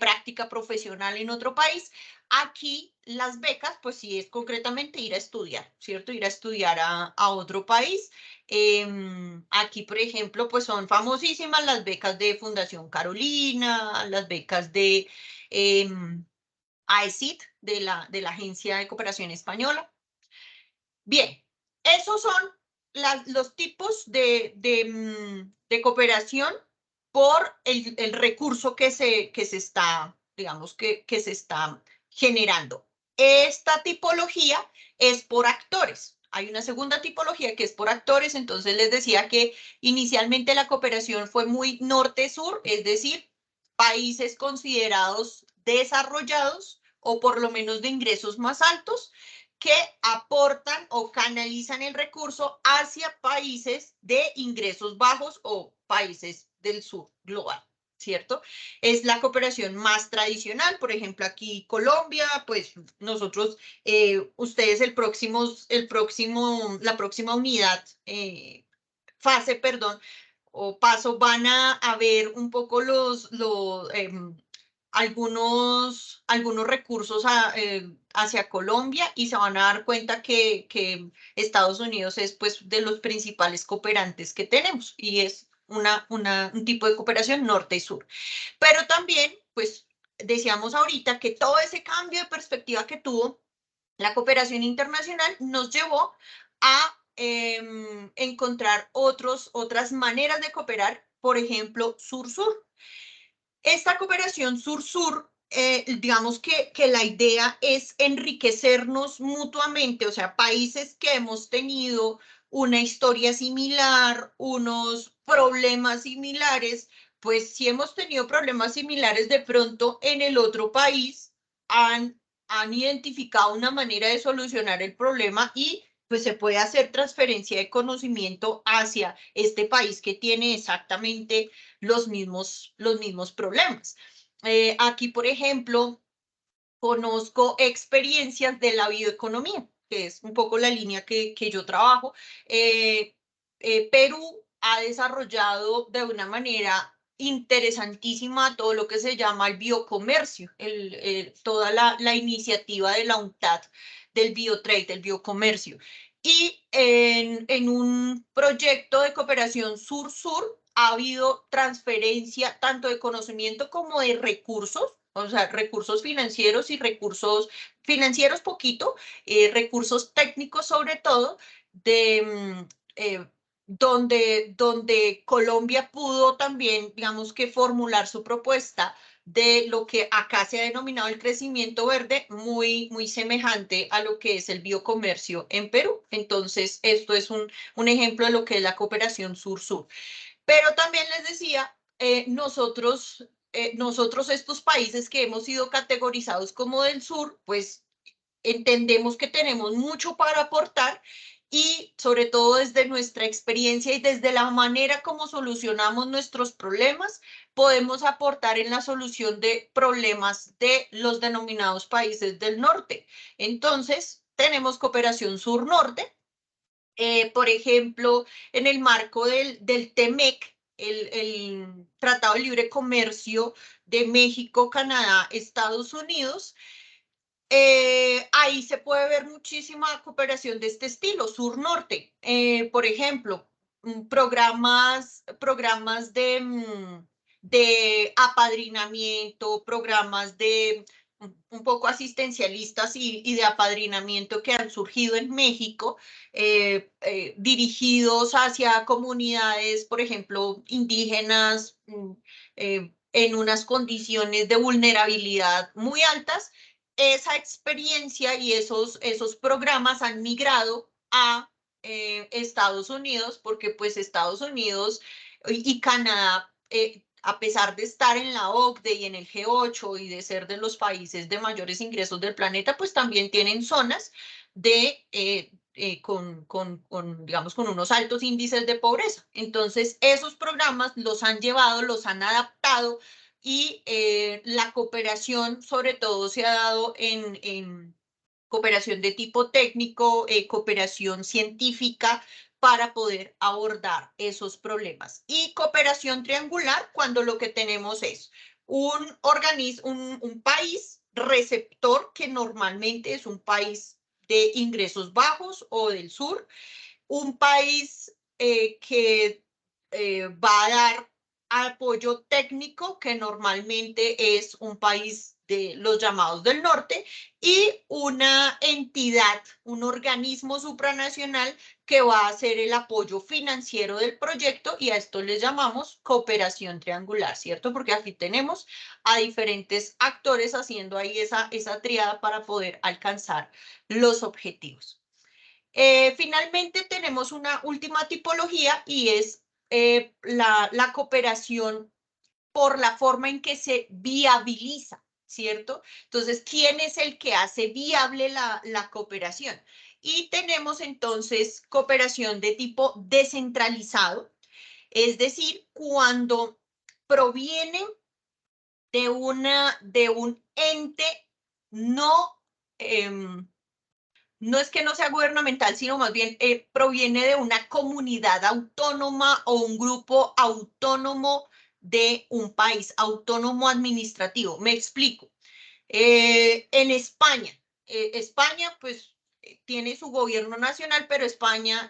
práctica profesional en otro país. Aquí las becas, pues sí es concretamente ir a estudiar, ¿cierto? Ir a estudiar a otro país. Aquí, por ejemplo, pues son famosísimas las becas de Fundación Carolina, las becas de AECID, de la Agencia de Cooperación Española. Bien, esos son los tipos de cooperación por el recurso que se está, digamos, que se está generando. Esta tipología es por actores. Hay una segunda tipología que es por actores, entonces les decía que inicialmente la cooperación fue muy norte-sur, es decir, países considerados desarrollados o por lo menos de ingresos más altos, que aportan o canalizan el recurso hacia países de ingresos bajos o países del sur global, ¿cierto? Es la cooperación más tradicional, por ejemplo, aquí Colombia, pues nosotros, ustedes la próxima unidad, fase, perdón, o paso, van a ver un poco algunos recursos hacia Colombia y se van a dar cuenta que Estados Unidos es pues de los principales cooperantes que tenemos y es un tipo de cooperación norte y sur. Pero también, pues decíamos ahorita que todo ese cambio de perspectiva que tuvo la cooperación internacional nos llevó a encontrar otras maneras de cooperar, por ejemplo, sur-sur. Esta cooperación sur-sur, digamos que la idea es enriquecernos mutuamente, o sea, países que hemos tenido una historia similar, unos problemas similares, pues si hemos tenido problemas similares, de pronto en el otro país han identificado una manera de solucionar el problema y pues se puede hacer transferencia de conocimiento hacia este país que tiene exactamente los mismos problemas. Aquí, por ejemplo, conozco experiencias de la bioeconomía, que es un poco la línea que yo trabajo. Perú ha desarrollado de una manera interesantísima todo lo que se llama el biocomercio, toda la iniciativa de la UNCTAD del biotrade, del biocomercio. Y en un proyecto de cooperación sur-sur ha habido transferencia tanto de conocimiento como de recursos, o sea, recursos financieros y recursos financieros poquito, recursos técnicos sobre todo, donde Colombia pudo también, digamos que formular su propuesta de lo que acá se ha denominado el crecimiento verde, muy, muy semejante a lo que es el biocomercio en Perú. Entonces, esto es un ejemplo de lo que es la cooperación sur-sur. Pero también les decía, nosotros estos países que hemos sido categorizados como del sur, pues entendemos que tenemos mucho para aportar y sobre todo desde nuestra experiencia y desde la manera como solucionamos nuestros problemas, podemos aportar en la solución de problemas de los denominados países del norte. Entonces, tenemos cooperación sur-norte. Por ejemplo, en el marco del TEMEC, el Tratado de Libre Comercio de México, Canadá, Estados Unidos, ahí se puede ver muchísima cooperación de este estilo, sur-norte. Por ejemplo, programas de apadrinamiento, programas de un poco asistencialistas y de apadrinamiento que han surgido en México, dirigidos hacia comunidades, por ejemplo, indígenas, en unas condiciones de vulnerabilidad muy altas, esa experiencia y esos programas han migrado a Estados Unidos, porque pues Estados Unidos y Canadá, a pesar de estar en la OCDE y en el G8 y de ser de los países de mayores ingresos del planeta, pues también tienen zonas de, digamos, con unos altos índices de pobreza. Entonces, esos programas los han llevado, los han adaptado y la cooperación sobre todo se ha dado en cooperación de tipo técnico, cooperación científica, para poder abordar esos problemas. Y cooperación triangular cuando lo que tenemos es un organismo, un país receptor que normalmente es un país de ingresos bajos o del sur, un país que va a dar apoyo técnico, que normalmente es un país de los llamados del norte, y una entidad, un organismo supranacional que va a hacer el apoyo financiero del proyecto, y a esto le llamamos cooperación triangular, ¿cierto? Porque aquí tenemos a diferentes actores haciendo ahí esa tríada para poder alcanzar los objetivos. Finalmente tenemos una última tipología y es la cooperación por la forma en que se viabiliza, ¿cierto? Entonces, ¿quién es el que hace viable la cooperación? Y tenemos entonces cooperación de tipo descentralizado, es decir, cuando proviene de un ente no, no es que no sea gubernamental, sino más bien proviene de una comunidad autónoma o un grupo autónomo de un país, autónomo administrativo. Me explico. En España, España pues tiene su gobierno nacional, pero España,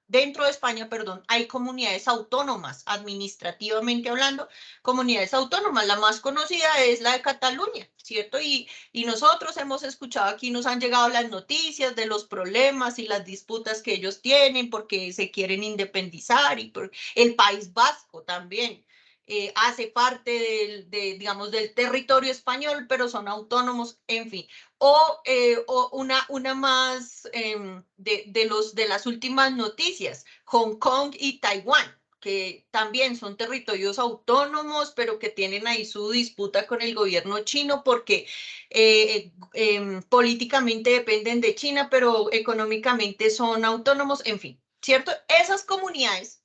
dentro de España, perdón, hay comunidades autónomas, administrativamente hablando, comunidades autónomas. La más conocida es la de Cataluña, ¿cierto? Y nosotros hemos escuchado aquí, nos han llegado las noticias de los problemas y las disputas que ellos tienen porque se quieren independizar, y por el País Vasco también. Hace parte digamos, del territorio español, pero son autónomos, en fin. O una más de las últimas noticias, Hong Kong y Taiwán, que también son territorios autónomos, pero que tienen ahí su disputa con el gobierno chino porque políticamente dependen de China, pero económicamente son autónomos, en fin, ¿cierto? Esas comunidades,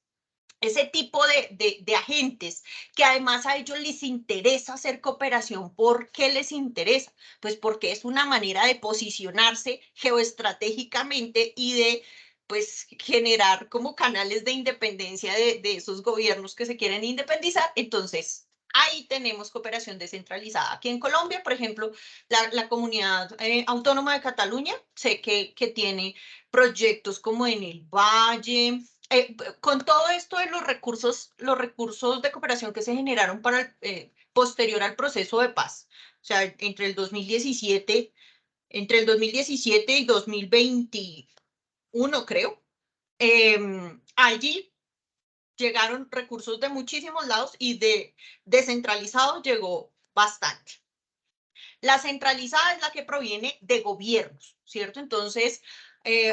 ese tipo de agentes, que además a ellos les interesa hacer cooperación. ¿Por qué les interesa? Pues porque es una manera de posicionarse geoestratégicamente y de pues generar como canales de independencia de esos gobiernos que se quieren independizar. Entonces, ahí tenemos cooperación descentralizada. Aquí en Colombia, por ejemplo, la comunidad autónoma de Cataluña, sé que tiene proyectos como en el Valle. Con todo esto de los recursos de cooperación que se generaron para posterior al proceso de paz, o sea, entre el 2017 y 2021, creo, allí llegaron recursos de muchísimos lados y de descentralizado llegó bastante. La centralizada es la que proviene de gobiernos, ¿cierto? Entonces,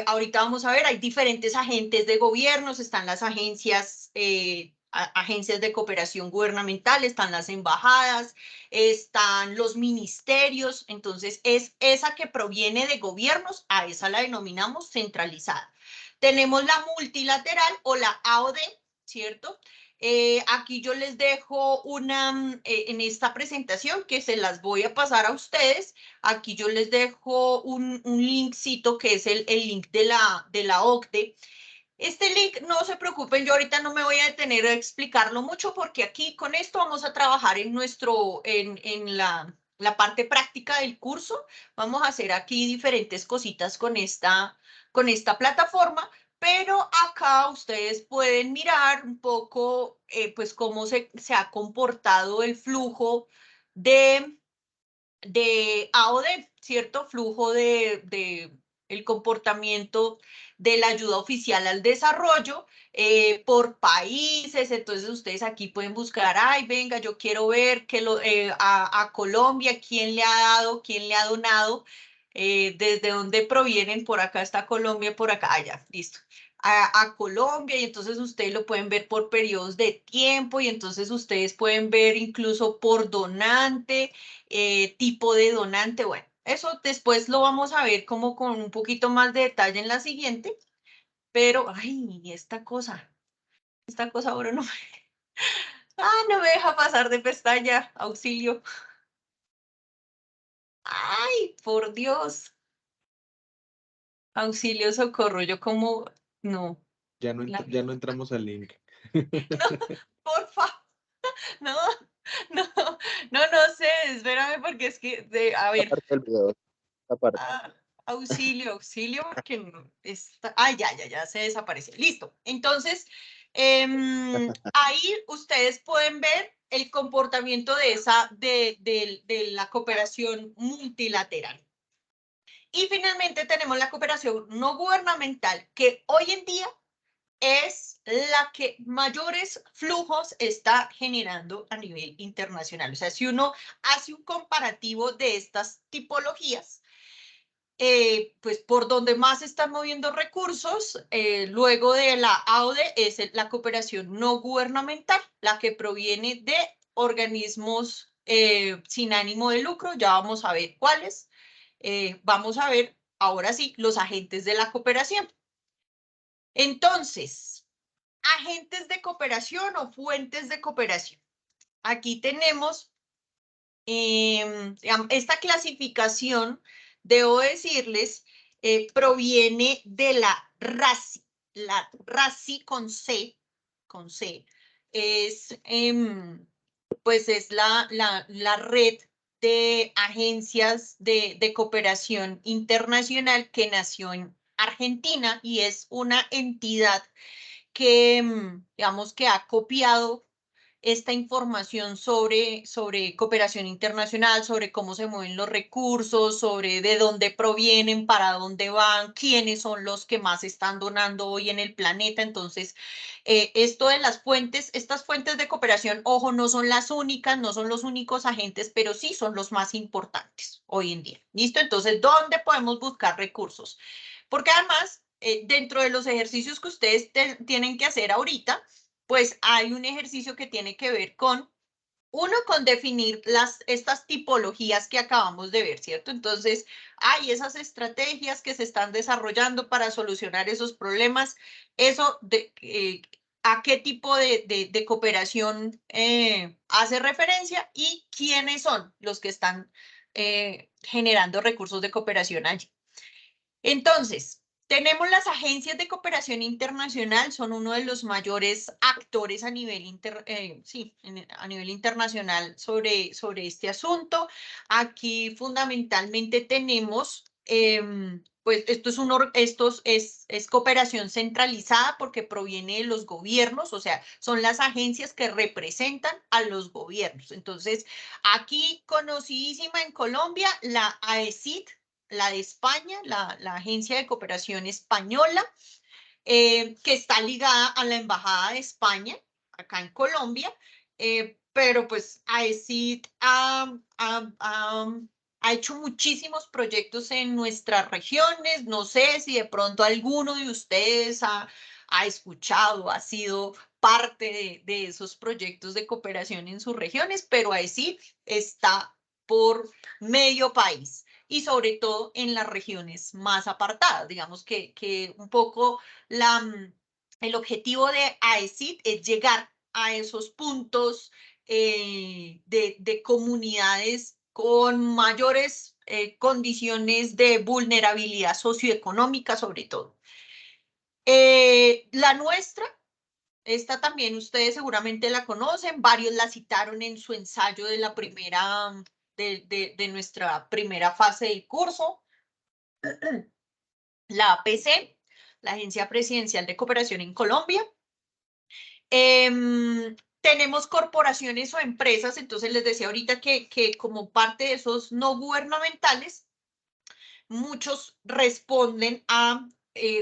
ahorita vamos a ver, hay diferentes agentes de gobiernos, están las agencias, agencias de cooperación gubernamental, están las embajadas, están los ministerios. Entonces, es esa que proviene de gobiernos, a esa la denominamos centralizada. Tenemos la multilateral o la AOD, ¿cierto? Aquí yo les dejo en esta presentación que se las voy a pasar a ustedes. Aquí yo les dejo un linkcito que es el link de la OCDE. Este link, no se preocupen, yo ahorita no me voy a detener a explicarlo mucho porque aquí con esto vamos a trabajar en la parte práctica del curso. Vamos a hacer aquí diferentes cositas con esta plataforma. Pero acá ustedes pueden mirar un poco, pues, cómo se ha comportado el flujo de AOD, ¿cierto? Flujo de el comportamiento de la ayuda oficial al desarrollo por países. Entonces ustedes aquí pueden buscar, ay, venga, yo quiero ver que a Colombia, quién le ha dado, quién le ha donado, desde dónde provienen. Por acá está Colombia, por acá, ya, listo. A Colombia, y entonces ustedes lo pueden ver por periodos de tiempo, y entonces ustedes pueden ver incluso por donante, tipo de donante. Bueno, eso después lo vamos a ver como con un poquito más de detalle en la siguiente, pero, ay, esta cosa ahora no me, no me deja pasar de pestaña, auxilio. Ay, por Dios. Auxilio, socorro, yo como, no, Ya no, ya no entramos al link. por favor, no, no, no sé, espérame, porque es que, a ver, Aparte del video, aparte. auxilio, porque no está, ya se desapareció, listo. Entonces, ahí ustedes pueden ver el comportamiento de la cooperación multilateral. Y finalmente tenemos la cooperación no gubernamental, que hoy en día es la que mayores flujos está generando a nivel internacional. O sea, si uno hace un comparativo de estas tipologías, pues por donde más están moviendo recursos, luego de la AODE, es la cooperación no gubernamental, la que proviene de organismos sin ánimo de lucro. Ya vamos a ver cuáles. Vamos a ver, ahora sí, los agentes de la cooperación. Entonces, agentes de cooperación o fuentes de cooperación. Aquí tenemos esta clasificación, debo decirles, proviene de la RACI. La RACI con C, es, pues es la red de agencias de cooperación internacional que nació en Argentina, y es una entidad que, digamos, que ha copiado esta información sobre cooperación internacional, sobre cómo se mueven los recursos, sobre de dónde provienen, para dónde van, quiénes son los que más están donando hoy en el planeta. Entonces, esto de las fuentes, estas fuentes de cooperación, ojo, no son las únicas, no son los únicos agentes, pero sí son los más importantes hoy en día. ¿Listo? Entonces, ¿dónde podemos buscar recursos? Porque además, dentro de los ejercicios que ustedes tienen que hacer ahorita, pues hay un ejercicio que tiene que ver con, uno, con definir estas tipologías que acabamos de ver, ¿cierto? Entonces, hay esas estrategias que se están desarrollando para solucionar esos problemas. Eso a qué tipo de cooperación hace referencia, y quiénes son los que están generando recursos de cooperación allí. Entonces, tenemos las agencias de cooperación internacional, son uno de los mayores actores a nivel, a nivel internacional sobre este asunto. Aquí fundamentalmente tenemos, pues esto es cooperación centralizada porque proviene de los gobiernos, o sea, son las agencias que representan a los gobiernos. Entonces, aquí conocidísima en Colombia, la AECID, la de España, la Agencia de Cooperación Española, que está ligada a la Embajada de España, acá en Colombia, pero pues AECID ha hecho muchísimos proyectos en nuestras regiones. No sé si de pronto alguno de ustedes ha escuchado, ha sido parte de esos proyectos de cooperación en sus regiones, pero AECID está por medio país, y sobre todo en las regiones más apartadas. Digamos que un poco el objetivo de AECID es llegar a esos puntos de comunidades con mayores condiciones de vulnerabilidad socioeconómica, sobre todo. La nuestra, esta también ustedes seguramente la conocen, varios la citaron en su ensayo de la primera, de nuestra primera fase del curso. La APC, la Agencia Presidencial de Cooperación en Colombia. Tenemos corporaciones o empresas, entonces les decía ahorita que como parte de esos no gubernamentales, muchos responden a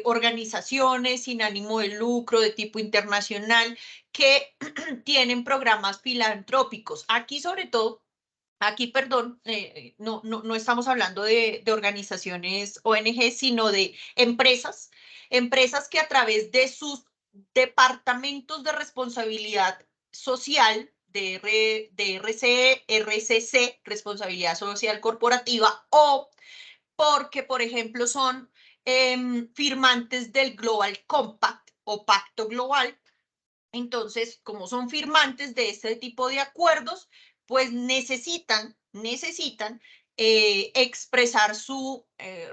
organizaciones sin ánimo de lucro de tipo internacional que tienen programas filantrópicos. Aquí sobre todo, perdón, no estamos hablando de organizaciones ONG, sino de empresas que a través de sus departamentos de responsabilidad social, de RCC, responsabilidad social corporativa, o porque, por ejemplo, son firmantes del Global Compact o Pacto Global. Entonces, como son firmantes de este tipo de acuerdos, pues necesitan expresar su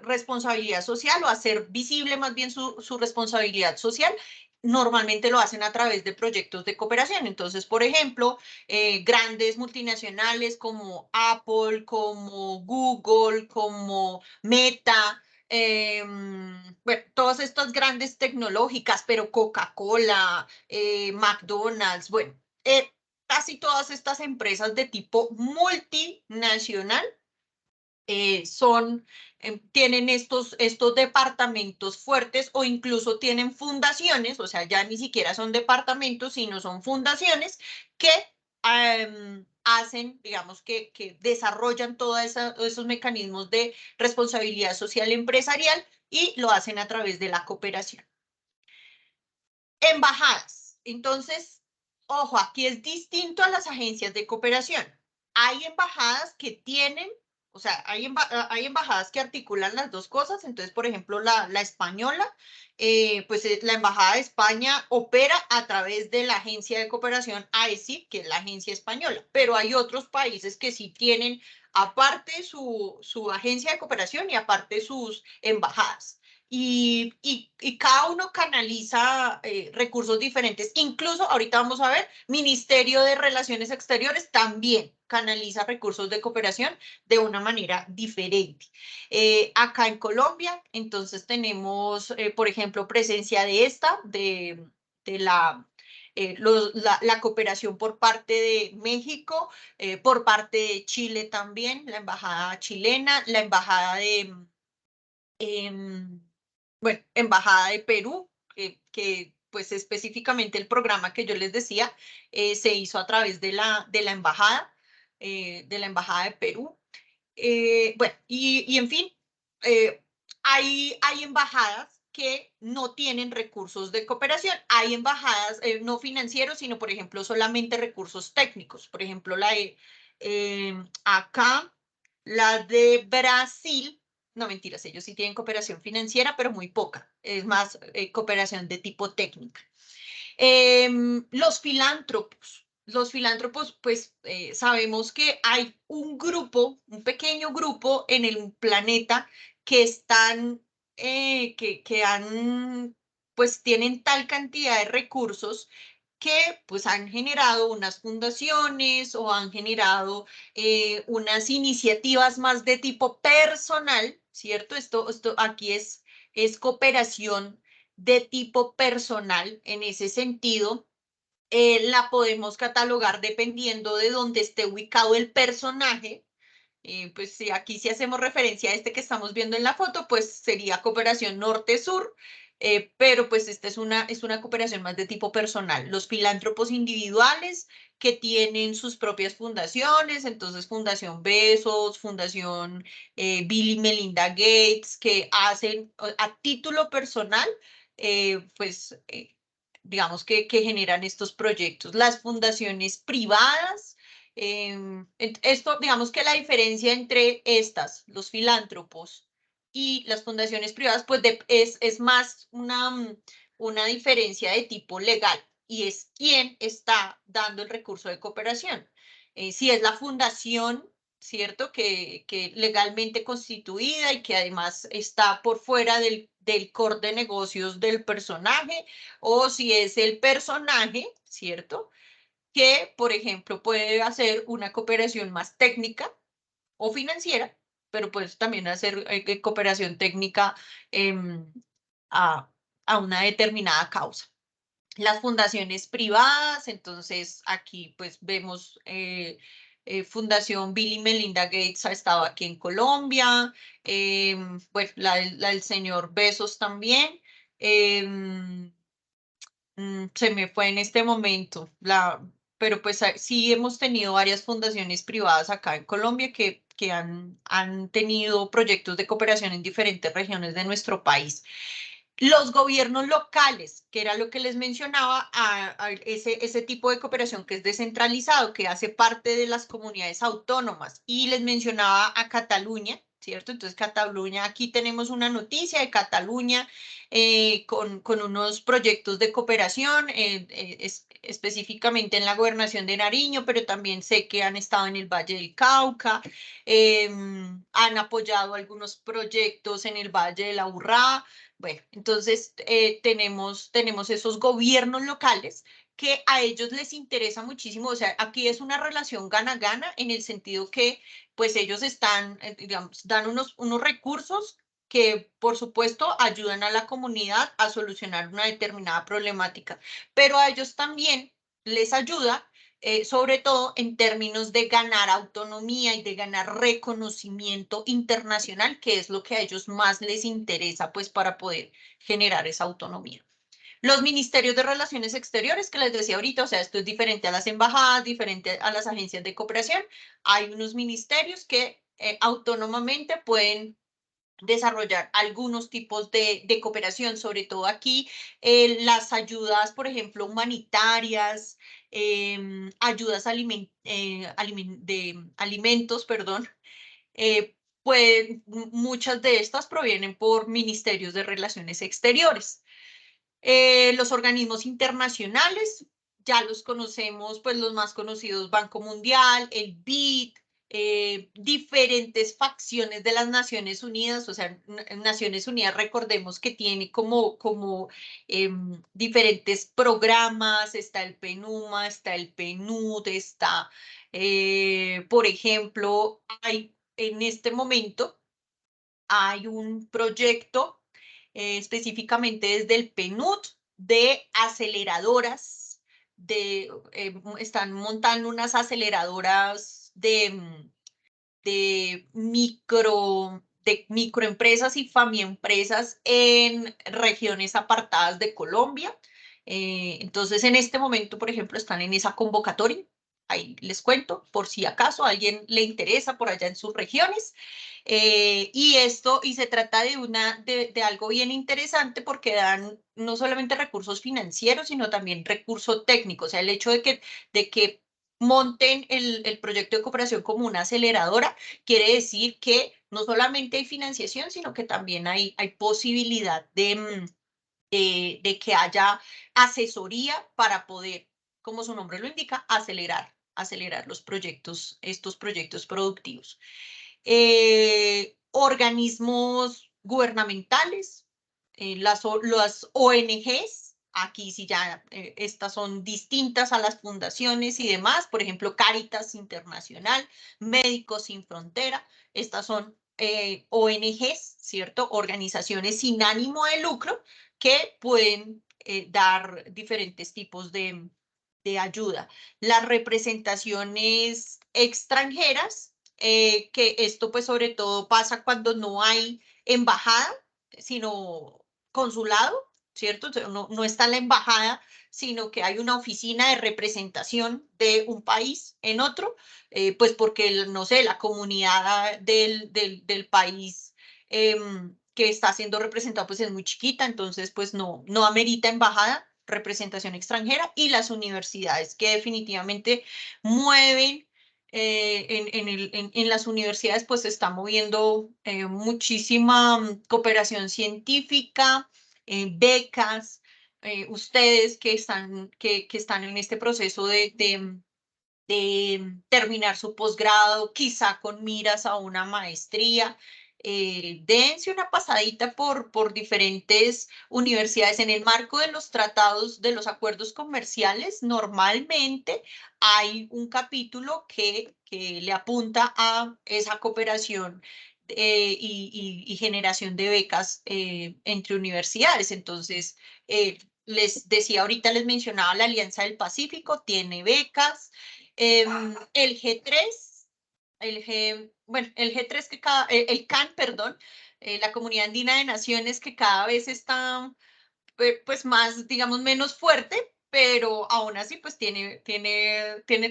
responsabilidad social o hacer visible más bien su responsabilidad social. Normalmente lo hacen a través de proyectos de cooperación. Entonces, por ejemplo, grandes multinacionales como Apple, como Google, como Meta, bueno, todas estas grandes tecnológicas, pero Coca-Cola, McDonald's, bueno, casi todas estas empresas de tipo multinacional tienen estos departamentos fuertes o incluso tienen fundaciones, o sea, ya ni siquiera son departamentos, sino son fundaciones que hacen, digamos, que desarrollan todos esos mecanismos de responsabilidad social empresarial y lo hacen a través de la cooperación. Embajadas. Entonces, ojo, aquí es distinto a las agencias de cooperación. Hay embajadas que tienen, o sea, hay embajadas que articulan las dos cosas. Entonces, por ejemplo, la española, pues la Embajada de España opera a través de la agencia de cooperación AECIP, que es la agencia española. Pero hay otros países que sí tienen aparte su agencia de cooperación y aparte sus embajadas. Y cada uno canaliza recursos diferentes. Incluso, ahorita vamos a ver, Ministerio de Relaciones Exteriores también canaliza recursos de cooperación de una manera diferente. Acá en Colombia, entonces tenemos, por ejemplo, presencia de la cooperación por parte de México, por parte de Chile también, la embajada chilena, la embajada bueno, Embajada de Perú, que pues específicamente el programa que yo les decía se hizo a través de la embajada, de Perú. Bueno, y en fin, hay embajadas que no tienen recursos de cooperación. Hay embajadas no financieros, sino, por ejemplo, solamente recursos técnicos. Por ejemplo, acá, la de Brasil, no mentiras, ellos sí tienen cooperación financiera, pero muy poca. Es más cooperación de tipo técnica. Los filántropos. Los filántropos, pues sabemos que hay un pequeño grupo en el planeta que están, pues tienen tal cantidad de recursos que pues han generado unas fundaciones o han generado unas iniciativas más de tipo personal, ¿cierto? Esto aquí es cooperación de tipo personal. En ese sentido, la podemos catalogar dependiendo de dónde esté ubicado el personaje. Pues si aquí si hacemos referencia a este que estamos viendo en la foto, pues sería cooperación norte-sur, pero pues esta es una cooperación más de tipo personal. Los filántropos individuales que tienen sus propias fundaciones, entonces Fundación Besos, Fundación Bill y Melinda Gates, que hacen a título personal, pues digamos que generan estos proyectos. Las fundaciones privadas, esto, digamos que la diferencia entre los filántropos y las fundaciones privadas, pues es más una diferencia de tipo legal y es quién está dando el recurso de cooperación. Si es la fundación, ¿cierto? Que legalmente constituida y que además está por fuera del core de negocios del personaje, o si es el personaje, ¿cierto? Que, por ejemplo, puede hacer una cooperación más técnica o financiera, pero puede también hacer cooperación técnica a, una determinada causa. Las fundaciones privadas, entonces aquí pues vemos Fundación Bill y Melinda Gates ha estado aquí en Colombia, bueno, la del señor Bezos también. Se me fue en este momento, pero pues sí hemos tenido varias fundaciones privadas acá en Colombia que han tenido proyectos de cooperación en diferentes regiones de nuestro país. Los gobiernos locales, que era lo que les mencionaba, a ese tipo de cooperación que es descentralizado, que hace parte de las comunidades autónomas. Y les mencionaba a Cataluña, ¿cierto? Entonces, Cataluña, aquí tenemos una noticia de Cataluña con unos proyectos de cooperación, específicamente en la gobernación de Nariño, pero también sé que han estado en el Valle del Cauca, han apoyado algunos proyectos en el Valle de la Urrá. Bueno, entonces tenemos esos gobiernos locales que a ellos les interesa muchísimo, o sea, aquí es una relación gana-gana en el sentido que pues ellos están, digamos, dan unos recursos que por supuesto ayudan a la comunidad a solucionar una determinada problemática, pero a ellos también les ayuda sobre todo en términos de ganar autonomía y de ganar reconocimiento internacional, que es lo que a ellos más les interesa, pues, para poder generar esa autonomía. Los ministerios de Relaciones Exteriores, que les decía ahorita, o sea, esto es diferente a las embajadas, diferente a las agencias de cooperación. Hay unos ministerios que autónomamente pueden desarrollar algunos tipos de cooperación, sobre todo aquí, las ayudas, por ejemplo, humanitarias, ayudas de alimentos, perdón, pues muchas de estas provienen por ministerios de Relaciones Exteriores. Los organismos internacionales, ya los conocemos, pues los más conocidos, Banco Mundial, el BID, diferentes facciones de las Naciones Unidas, o sea, Naciones Unidas, recordemos que tiene como diferentes programas, está el PNUMA, está el PNUD, está, por ejemplo, en este momento hay un proyecto específicamente desde el PNUD de aceleradoras, están montando unas aceleradoras de microempresas y famiempresas en regiones apartadas de Colombia. Entonces, en este momento, por ejemplo, están en esa convocatoria. Ahí les cuento, por si acaso a alguien le interesa por allá en sus regiones. Y se trata de algo bien interesante porque dan no solamente recursos financieros, sino también recurso técnico. O sea, el hecho de que monten el proyecto de cooperación como una aceleradora, quiere decir que no solamente hay financiación, sino que también hay posibilidad de que haya asesoría para poder, como su nombre lo indica, acelerar los proyectos, estos proyectos productivos. Organismos gubernamentales, las ONGs, aquí sí ya estas son distintas a las fundaciones y demás, por ejemplo, Cáritas Internacional, Médicos Sin Frontera, estas son ONGs, ¿cierto? Organizaciones sin ánimo de lucro que pueden dar diferentes tipos de ayuda. Las representaciones extranjeras, que esto pues sobre todo pasa cuando no hay embajada, sino consulado, ¿cierto? No está la embajada, sino que hay una oficina de representación de un país en otro, pues porque, no sé, la comunidad del país que está siendo representado pues es muy chiquita, entonces pues no amerita embajada, representación extranjera, y las universidades que definitivamente mueven en las universidades pues se está moviendo muchísima cooperación científica, becas, ustedes que están en este proceso de terminar su posgrado, quizá con miras a una maestría. Dense una pasadita por diferentes universidades. En el marco de los tratados, de los acuerdos comerciales, normalmente hay un capítulo que le apunta a esa cooperación y generación de becas entre universidades. Entonces, les decía ahorita, les mencionaba la Alianza del Pacífico, tiene becas. el G3, el G3 que el CAN, perdón, la Comunidad Andina de Naciones que cada vez está pues más, digamos, menos fuerte, pero aún así pues tiene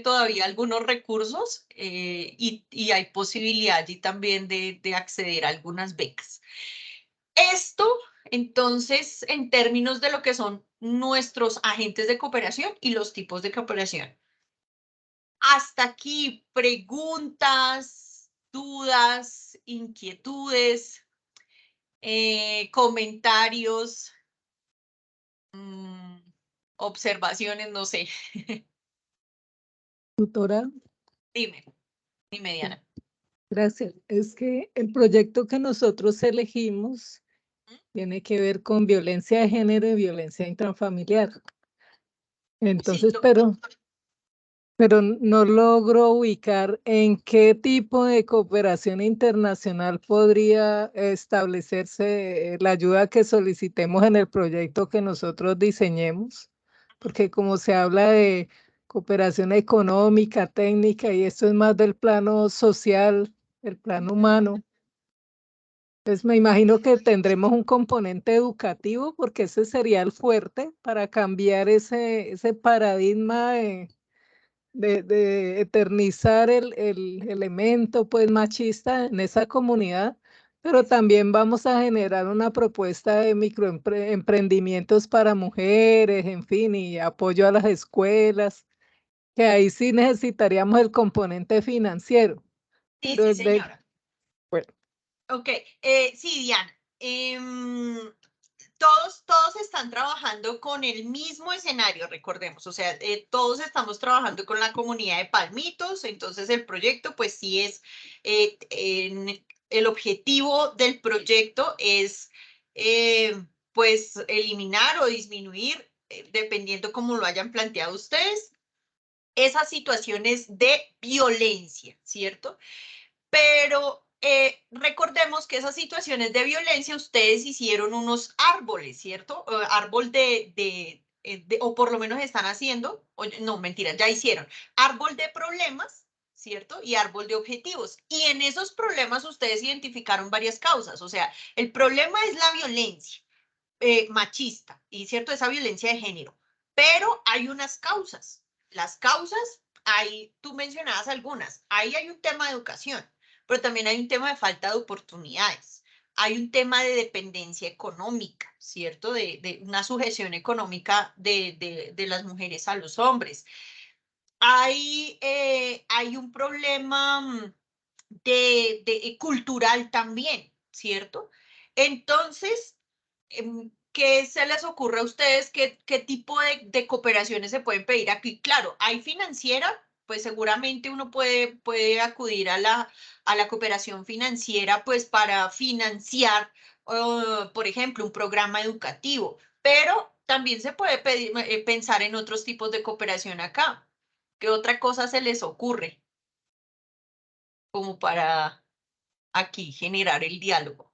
todavía algunos recursos y hay posibilidad allí también de acceder a algunas becas. Esto, entonces, en términos de lo que son nuestros agentes de cooperación y los tipos de cooperación. Hasta aquí, preguntas, dudas, inquietudes, comentarios, observaciones, no sé. Tutora, Dime, Diana. gracias. Es que el proyecto que nosotros elegimos tiene que ver con violencia de género y violencia intrafamiliar. Entonces, Sí, pero no logro ubicar en qué tipo de cooperación internacional podría establecerse la ayuda que solicitemos en el proyecto que nosotros diseñemos, porque como se habla de cooperación económica, técnica, y esto es más del plano social, el plano humano. Entonces me imagino que tendremos un componente educativo, porque ese sería el fuerte para cambiar ese paradigma de eternizar el elemento pues machista en esa comunidad, pero también vamos a generar una propuesta de microemprendimientos para mujeres, en fin, y apoyo a las escuelas, que ahí sí necesitaríamos el componente financiero. sí, Pero señora. bueno. Ok, sí, Diana. Todos están trabajando con el mismo escenario, recordemos, o sea, todos estamos trabajando con la comunidad de Palmitos, entonces el proyecto, pues sí es, el objetivo del proyecto es, pues, eliminar o disminuir, dependiendo cómo lo hayan planteado ustedes, esas situaciones de violencia, ¿cierto? Pero recordemos que esas situaciones de violencia ustedes hicieron unos árboles, ¿cierto? Árbol o por lo menos están haciendo, no, mentira, ya hicieron árbol de problemas, ¿cierto? Y árbol de objetivos. Y en esos problemas ustedes identificaron varias causas, o sea, el problema es la violencia machista, y cierto, esa violencia de género, pero hay unas causas. Las causas, tú mencionabas algunas, ahí hay un tema de educación, pero también hay un tema de falta de oportunidades, hay un tema de dependencia económica, ¿cierto? De una sujeción económica de las mujeres a los hombres. Hay un problema cultural también, ¿cierto? Entonces, ¿qué se les ocurre a ustedes? ¿Qué tipo de cooperaciones se pueden pedir aquí? Claro, hay financiera, pues seguramente uno puede acudir a la cooperación financiera, pues para financiar, por ejemplo, un programa educativo, pero también se puede pensar en otros tipos de cooperación acá. ¿Qué otra cosa se les ocurre como para aquí generar el diálogo?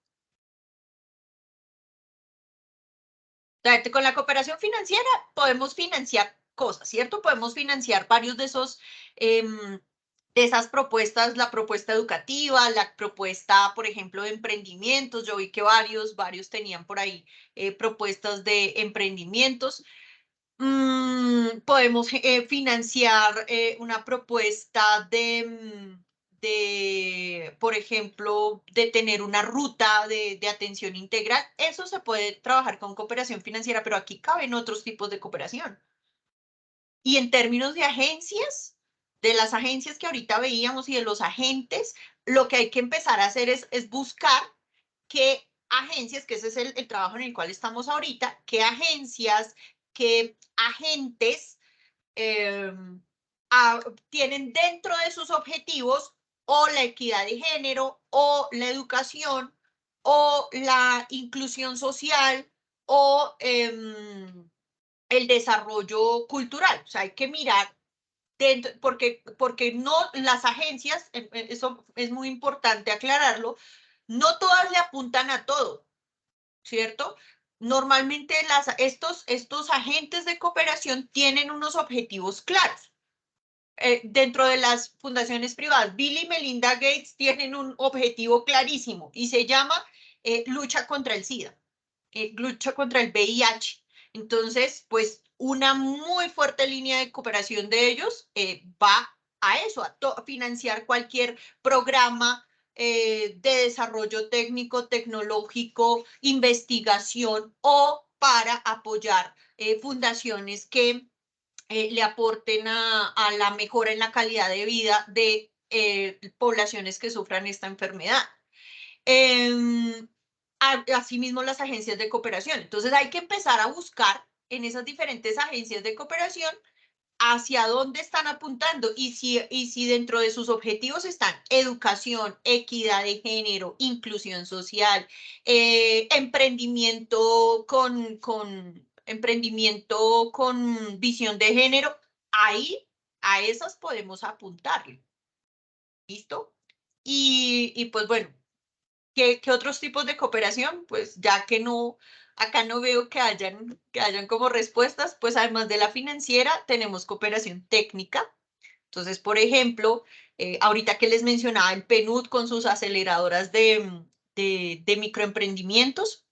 Con la cooperación financiera podemos financiar cosas, ¿cierto? Podemos financiar varios de esas propuestas, la propuesta educativa, la propuesta, por ejemplo, de emprendimientos. Yo vi que varios tenían por ahí propuestas de emprendimientos. Podemos financiar una propuesta por ejemplo, de tener una ruta de atención integral. Eso se puede trabajar con cooperación financiera, pero aquí caben otros tipos de cooperación. Y en términos de agencias, de las agencias que ahorita veíamos y de los agentes, lo que hay que empezar a hacer es buscar qué agencias, que ese es el trabajo en el cual estamos ahorita, qué agencias, qué agentes tienen dentro de sus objetivos o la equidad de género o la educación o la inclusión social o el desarrollo cultural. O sea, hay que mirar dentro, porque no las agencias, eso es muy importante aclararlo, no todas le apuntan a todo, ¿cierto? Normalmente estos agentes de cooperación tienen unos objetivos claros. dentro de las fundaciones privadas, Bill y Melinda Gates tienen un objetivo clarísimo y se llama lucha contra el SIDA, lucha contra el VIH. Entonces, pues una muy fuerte línea de cooperación de ellos va a eso, a financiar cualquier programa de desarrollo técnico, tecnológico, investigación o para apoyar fundaciones que le aporten a la mejora en la calidad de vida de poblaciones que sufran esta enfermedad. Asimismo, las agencias de cooperación. Entonces, hay que empezar a buscar en esas diferentes agencias de cooperación hacia dónde están apuntando y si dentro de sus objetivos están educación, equidad de género, inclusión social, emprendimiento con visión de género, ahí a esas podemos apuntarle. ¿Listo? Y pues bueno, ¿qué otros tipos de cooperación? Pues ya que no, acá no veo que hayan como respuestas, pues además de la financiera, tenemos cooperación técnica. Entonces, por ejemplo, ahorita que les mencionaba el PNUD con sus aceleradoras de microemprendimientos,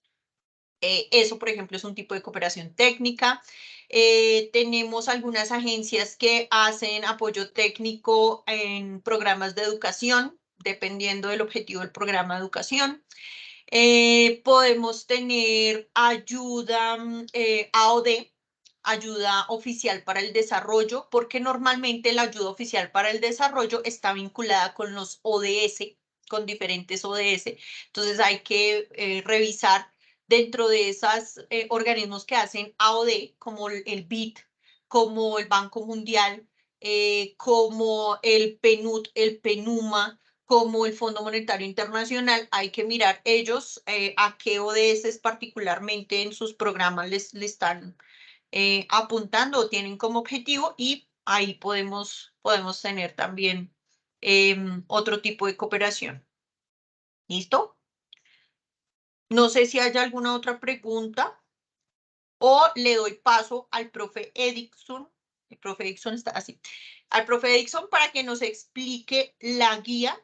eso, por ejemplo, es un tipo de cooperación técnica. Tenemos algunas agencias que hacen apoyo técnico en programas de educación, dependiendo del objetivo del programa de educación. Podemos tener ayuda AOD, ayuda oficial para el desarrollo, porque normalmente la ayuda oficial para el desarrollo está vinculada con los ODS, con diferentes ODS. Entonces hay que revisar dentro de esos organismos que hacen AOD, como el BID, como el Banco Mundial, como el PNUD, el PENUMA, como el Fondo Monetario Internacional, hay que mirar ellos a qué ODS particularmente en sus programas le están apuntando o tienen como objetivo y ahí podemos tener también otro tipo de cooperación. ¿Listo? No sé si hay alguna otra pregunta o le doy paso al profe Edison. El profe Edison está así. Al profe Edison para que nos explique la guía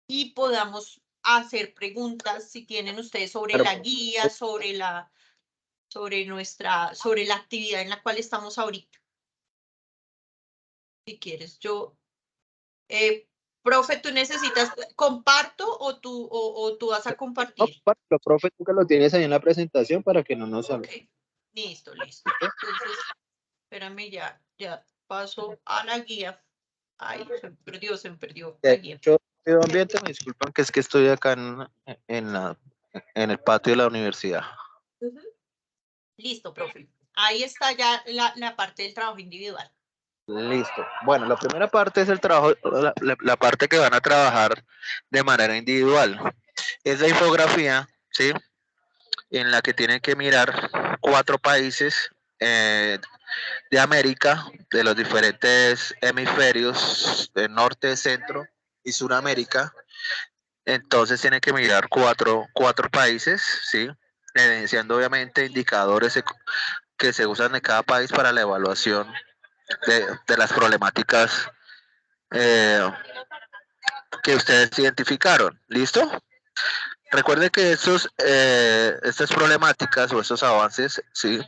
y podamos hacer preguntas si tienen ustedes sobre la guía, sobre la actividad en la cual estamos ahorita. Si quieres, profe, ¿tú necesitas, comparto o tú vas a compartir? No, profe, tú que lo tienes ahí en la presentación para que no nos salga. Okay. Listo. Entonces, espérame, ya paso a la guía. Ay, se me perdió la guía. Yo ambiente, me disculpan que es que estoy acá en el patio de la universidad. Listo, profe. Ahí está ya la parte del trabajo individual. Listo. Bueno, la primera parte es el trabajo, la parte que van a trabajar de manera individual. Es la infografía, ¿sí? En la que tienen que mirar 4 países de América, de los diferentes hemisferios, de norte, centro y Suramérica. Entonces tienen que mirar cuatro países, ¿sí? Evidenciando obviamente indicadores que se usan en cada país para la evaluación de las problemáticas que ustedes identificaron. ¿Listo? Recuerden que estas problemáticas o estos avances, ¿sí?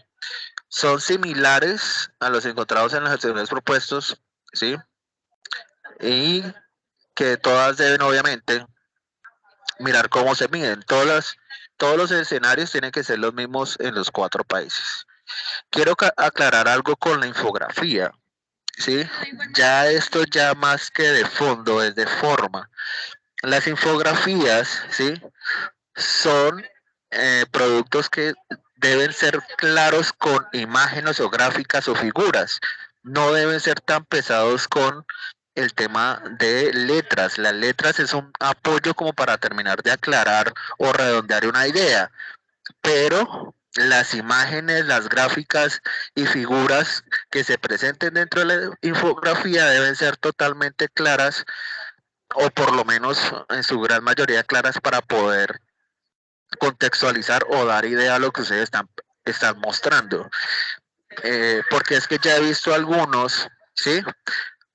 Son similares a los encontrados en los escenarios propuestos, ¿sí? Y que todas deben obviamente mirar cómo se miden. Todos los escenarios tienen que ser los mismos en los 4 países. Quiero aclarar algo con la infografía, ¿sí? Ya esto ya más que de fondo, es de forma. Las infografías, ¿sí? Son productos que deben ser claros con imágenes o gráficas o figuras. No deben ser tan pesados con el tema de letras. Las letras es un apoyo como para terminar de aclarar o redondear una idea, pero las imágenes, las gráficas y figuras que se presenten dentro de la infografía deben ser totalmente claras o por lo menos en su gran mayoría claras para poder contextualizar o dar idea a lo que ustedes están mostrando. Porque es que ya he visto algunos, ¿sí?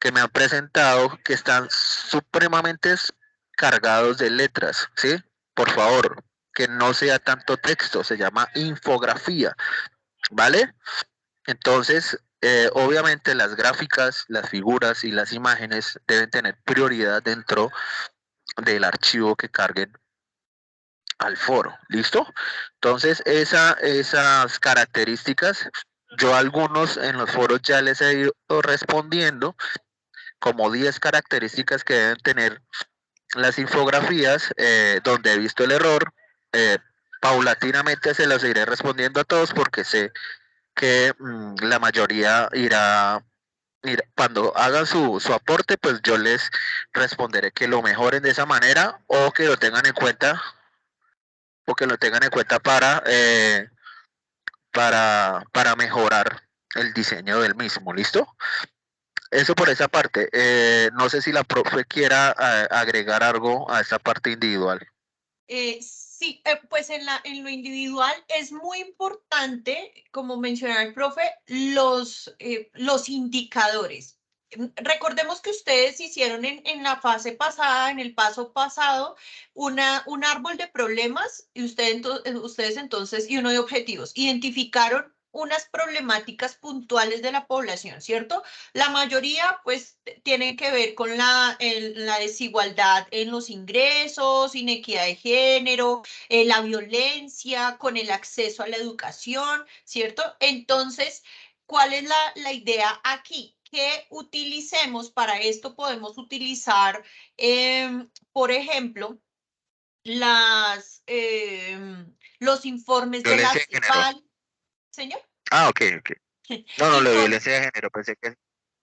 que me han presentado que están supremamente cargados de letras, ¿sí? Por favor, que no sea tanto texto, se llama infografía, ¿vale? Entonces, obviamente las gráficas, las figuras y las imágenes deben tener prioridad dentro del archivo que carguen al foro, ¿listo? Entonces, esas características, yo a algunos en los foros ya les he ido respondiendo, como 10 características que deben tener las infografías, donde he visto el error. Paulatinamente se los iré respondiendo a todos porque sé que la mayoría irá, cuando hagan su aporte, pues yo les responderé que lo mejoren de esa manera o que lo tengan en cuenta para mejorar el diseño del mismo, ¿listo? Eso por esa parte. No sé si la profe quiera agregar algo a esta parte individual. Sí, pues en lo individual es muy importante, como mencionaba el profe, los indicadores. Recordemos que ustedes hicieron en la fase pasada, en el paso pasado, un árbol de problemas y ustedes entonces, y uno de objetivos. Identificaron unas problemáticas puntuales de la población, ¿cierto? La mayoría, pues, tienen que ver con la desigualdad en los ingresos, inequidad de género, la violencia, con el acceso a la educación, ¿cierto? Entonces, ¿cuál es la idea aquí? Que utilicemos, para esto podemos utilizar, por ejemplo, los informes de la Violencia de género. CEPAL. ¿Señor? Ah, ok. No, la Informe. violencia de género, pensé que...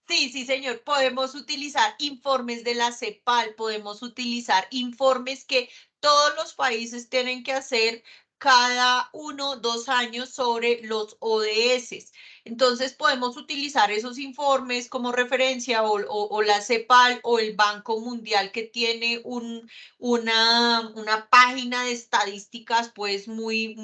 Sí, señor. Podemos utilizar informes de la CEPAL, podemos utilizar informes que todos los países tienen que hacer cada 1 o 2 años sobre los ODS. Entonces podemos utilizar esos informes como referencia o la CEPAL o el Banco Mundial, que tiene una página de estadísticas pues muy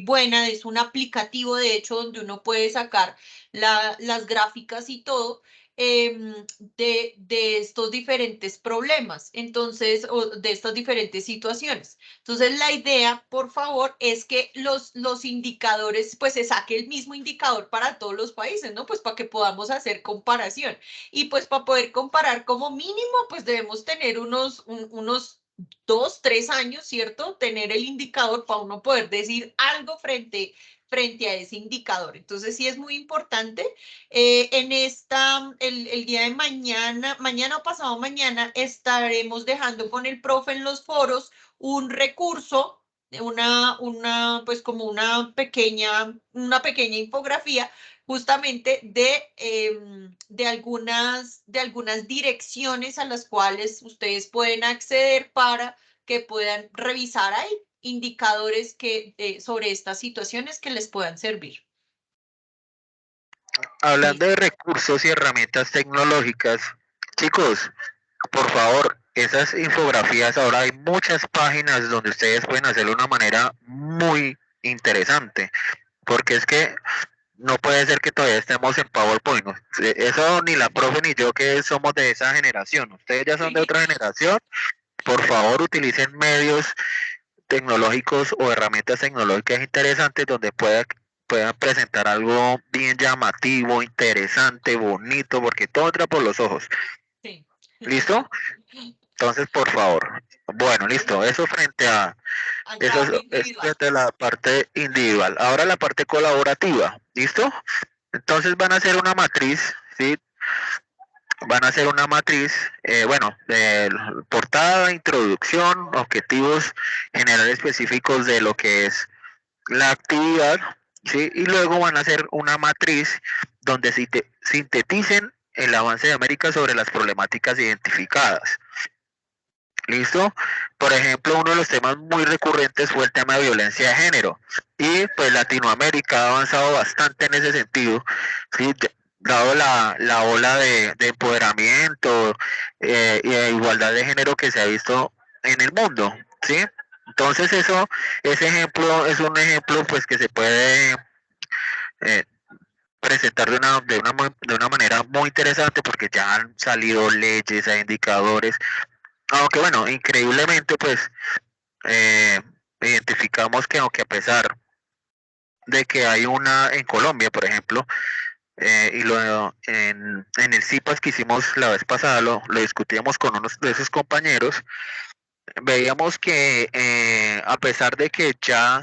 buena. Es un aplicativo, de hecho, donde uno puede sacar las gráficas y todo, de estos diferentes problemas, entonces, o de estas diferentes situaciones. Entonces, la idea, por favor, es que los indicadores, pues se saque el mismo indicador para todos los países, ¿no? Pues para que podamos hacer comparación. Y pues para poder comparar como mínimo, pues debemos tener unos 2, 3 años, ¿cierto? Tener el indicador para uno poder decir algo frente a ese indicador. Entonces sí es muy importante. El día de mañana o pasado mañana, estaremos dejando con el profe en los foros un recurso, pues como una pequeña infografía, justamente de algunas direcciones a las cuales ustedes pueden acceder para que puedan revisar ahí indicadores sobre estas situaciones que les puedan servir. Hablando de recursos y herramientas tecnológicas, chicos, por favor, esas infografías, ahora hay muchas páginas donde ustedes pueden hacerlo de una manera muy interesante, porque es que no puede ser que todavía estemos en PowerPoint, ¿no? Eso ni la profe ni yo, que somos de esa generación. Ustedes ya son de otra generación. Por favor, utilicen medios tecnológicos o herramientas tecnológicas interesantes donde puedan presentar algo bien llamativo, interesante, bonito, porque todo entra por los ojos. Sí. ¿Listo? Entonces, por favor. Bueno, listo. Eso frente a la parte individual. Ahora la parte colaborativa. ¿Listo? Entonces van a hacer una matriz, ¿sí? Van a hacer una matriz, portada, introducción, objetivos generales específicos de lo que es la actividad, ¿sí? Y luego van a hacer una matriz donde sinteticen el avance de América sobre las problemáticas identificadas. ¿Listo? Por ejemplo, uno de los temas muy recurrentes fue el tema de violencia de género. Y pues Latinoamérica ha avanzado bastante en ese sentido, ¿sí? Dado la ola de empoderamiento y de igualdad de género que se ha visto en el mundo, ¿sí? Entonces ese ejemplo es un ejemplo pues que se puede presentar de una manera muy interesante porque ya han salido leyes, hay indicadores, aunque bueno, increíblemente pues identificamos que aunque a pesar de que hay una en Colombia, por ejemplo, en el CIPAS que hicimos la vez pasada, lo discutíamos con unos de esos compañeros, veíamos que a pesar de que ya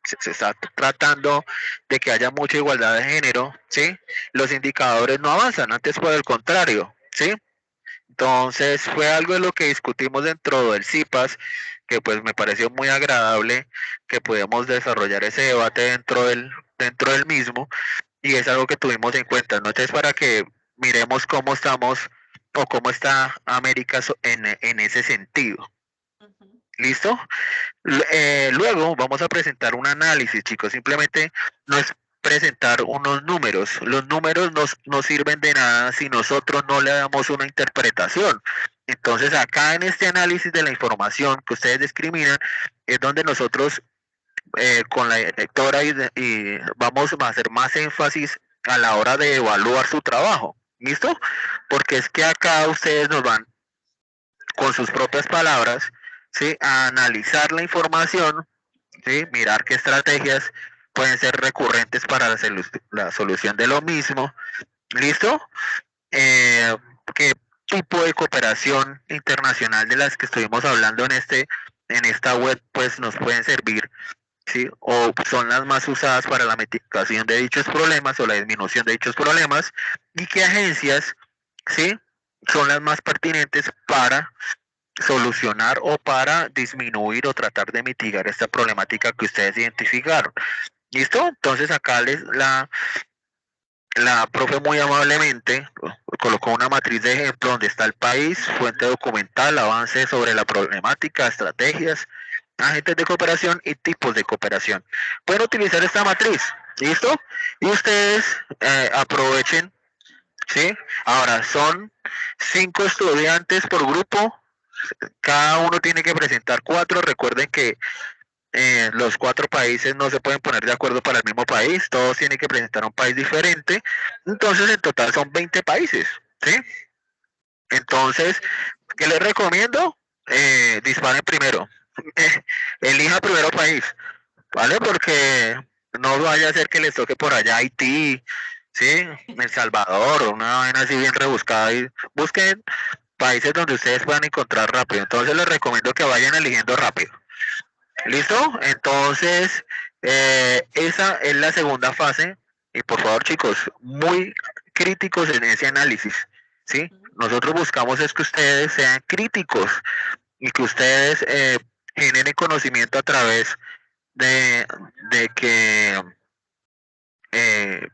se está tratando de que haya mucha igualdad de género, ¿sí? Los indicadores no avanzan, antes por el contrario, ¿sí? Entonces fue algo de lo que discutimos dentro del CIPAS, que pues me pareció muy agradable que podamos desarrollar ese debate dentro del mismo, y es algo que tuvimos en cuenta, ¿no? Entonces para que miremos cómo estamos o cómo está América en ese sentido. ¿Listo? Luego vamos a presentar un análisis, chicos. Simplemente no es presentar unos números. Los números no sirven de nada si nosotros no le damos una interpretación. Entonces, acá en este análisis de la información que ustedes discriminan, es donde nosotros con la directora y vamos a hacer más énfasis a la hora de evaluar su trabajo. ¿Listo? Porque es que acá ustedes nos van con sus propias palabras, ¿sí?, a analizar la información, ¿sí?, mirar qué estrategias pueden ser recurrentes para la solución de lo mismo. ¿Listo? ¿Qué tipo de cooperación internacional de las que estuvimos hablando en esta web pues nos pueden servir, ¿sí?, o son las más usadas para la mitigación de dichos problemas o la disminución de dichos problemas, y qué agencias, ¿sí?, son las más pertinentes para solucionar o para disminuir o tratar de mitigar esta problemática que ustedes identificaron. ¿Listo? Entonces acá la profe muy amablemente colocó una matriz de ejemplo donde está el país, fuente documental, avance sobre la problemática, estrategias, agentes de cooperación y tipos de cooperación. Pueden utilizar esta matriz. ¿Listo? Y ustedes aprovechen, ¿sí? Ahora son 5 estudiantes por grupo. Cada uno tiene que presentar 4. Recuerden que los 4 países no se pueden poner de acuerdo para el mismo país. Todos tienen que presentar un país diferente. Entonces, en total son 20 países, ¿sí? Entonces, ¿qué les recomiendo? Disparen primero. Elija primero país, ¿vale? Porque no vaya a ser que les toque por allá Haití, ¿sí? El Salvador, una vaina así bien rebuscada. Y busquen países donde ustedes puedan encontrar rápido. Entonces les recomiendo que vayan eligiendo rápido. ¿Listo? Entonces, esa es la segunda fase. Y por favor, chicos, muy críticos en ese análisis, ¿sí? Nosotros buscamos es que ustedes sean críticos y que ustedes generen conocimiento a través de que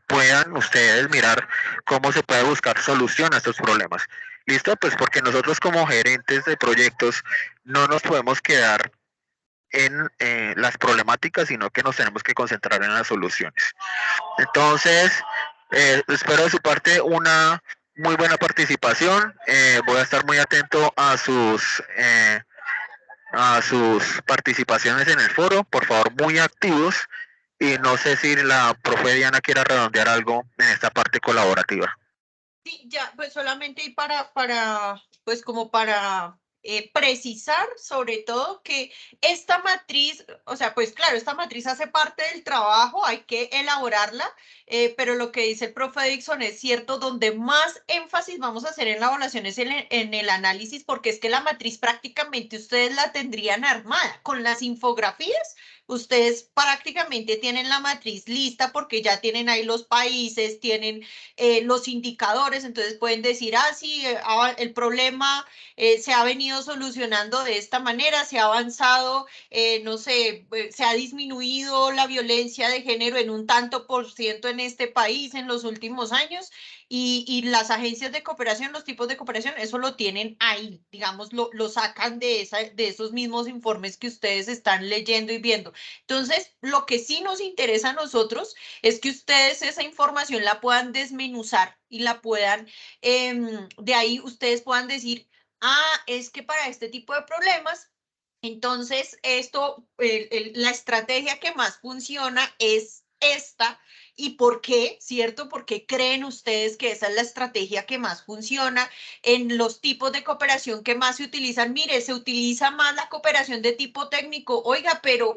puedan ustedes mirar cómo se puede buscar solución a estos problemas. ¿Listo? Pues porque nosotros como gerentes de proyectos no nos podemos quedar en las problemáticas, sino que nos tenemos que concentrar en las soluciones. Entonces, espero de su parte una muy buena participación. Voy a estar muy atento a sus participaciones en el foro. Por favor, muy activos. Y no sé si la profe Diana quiera redondear algo en esta parte colaborativa. Sí, ya, pues solamente y pues como para precisar sobre todo que esta matriz, o sea, pues claro, esta matriz hace parte del trabajo, hay que elaborarla, pero lo que dice el profe Dixon es cierto, donde más énfasis vamos a hacer en la evaluación es en el análisis, porque es que la matriz prácticamente ustedes la tendrían armada con las infografías. Ustedes prácticamente tienen la matriz lista porque ya tienen ahí los países, tienen los indicadores, entonces pueden decir, sí, el problema se ha venido solucionando de esta manera, se ha avanzado, no sé, se ha disminuido la violencia de género en un tanto por ciento en este país en los últimos años, y las agencias de cooperación, los tipos de cooperación, eso lo tienen ahí, digamos, lo sacan de esos mismos informes que ustedes están leyendo y viendo. Entonces, lo que sí nos interesa a nosotros es que ustedes esa información la puedan desmenuzar y la puedan, de ahí ustedes puedan decir, es que para este tipo de problemas, entonces la estrategia que más funciona es esta, y por qué, ¿cierto? ¿Por qué creen ustedes que esa es la estrategia que más funciona en los tipos de cooperación que más se utilizan? Mire, se utiliza más la cooperación de tipo técnico. Oiga, pero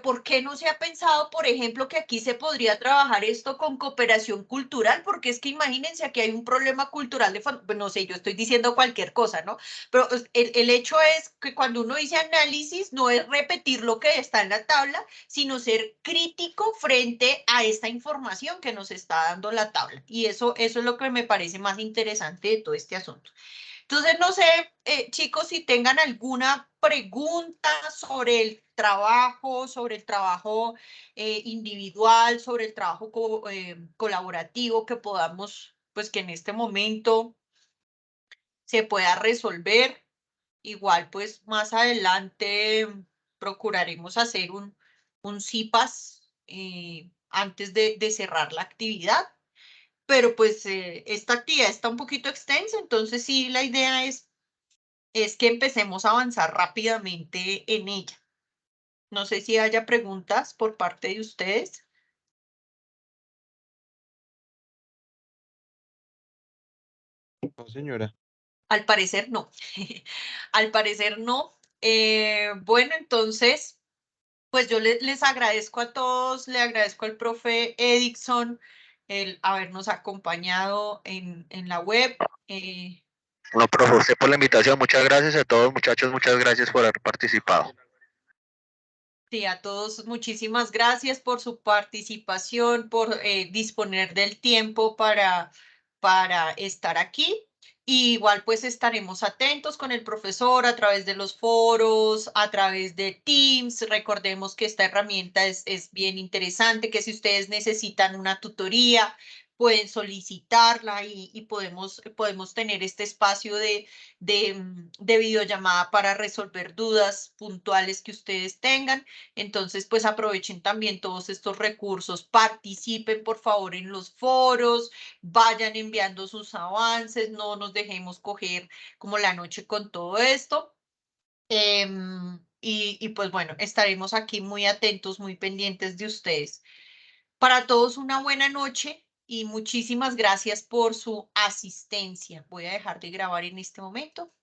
¿por qué no se ha pensado, por ejemplo, que aquí se podría trabajar esto con cooperación cultural? Porque es que imagínense, aquí hay un problema cultural de, no sé, yo estoy diciendo cualquier cosa, ¿no? Pero el hecho es que cuando uno dice análisis, no es repetir lo que está en la tabla, sino ser crítico frente a esta información que nos está dando la tabla. Y eso es lo que me parece más interesante de todo este asunto. Entonces, no sé, chicos, si tengan alguna pregunta sobre el trabajo individual, sobre el trabajo colaborativo que podamos, pues que en este momento se pueda resolver. Igual, pues más adelante procuraremos hacer un CIPAS antes de cerrar la actividad. Pero pues esta actividad está un poquito extensa, entonces sí, la idea es que empecemos a avanzar rápidamente en ella. No sé si haya preguntas por parte de ustedes. No, señora. Al parecer no. Al parecer no. Bueno, entonces, pues yo les agradezco a todos, le agradezco al profe Edixon el habernos acompañado en la web. No, profe, usted por la invitación, muchas gracias a todos, muchachos, muchas gracias por haber participado. Sí, a todos muchísimas gracias por su participación, por disponer del tiempo para estar aquí. Y igual pues estaremos atentos con el profesor a través de los foros, a través de Teams. Recordemos que esta herramienta es bien interesante, que si ustedes necesitan una tutoría, pueden solicitarla y podemos tener este espacio de videollamada para resolver dudas puntuales que ustedes tengan. Entonces, pues aprovechen también todos estos recursos, participen por favor en los foros, vayan enviando sus avances, no nos dejemos coger como la noche con todo esto. Y pues bueno, estaremos aquí muy atentos, muy pendientes de ustedes. Para todos una buena noche y muchísimas gracias por su asistencia. Voy a dejar de grabar en este momento.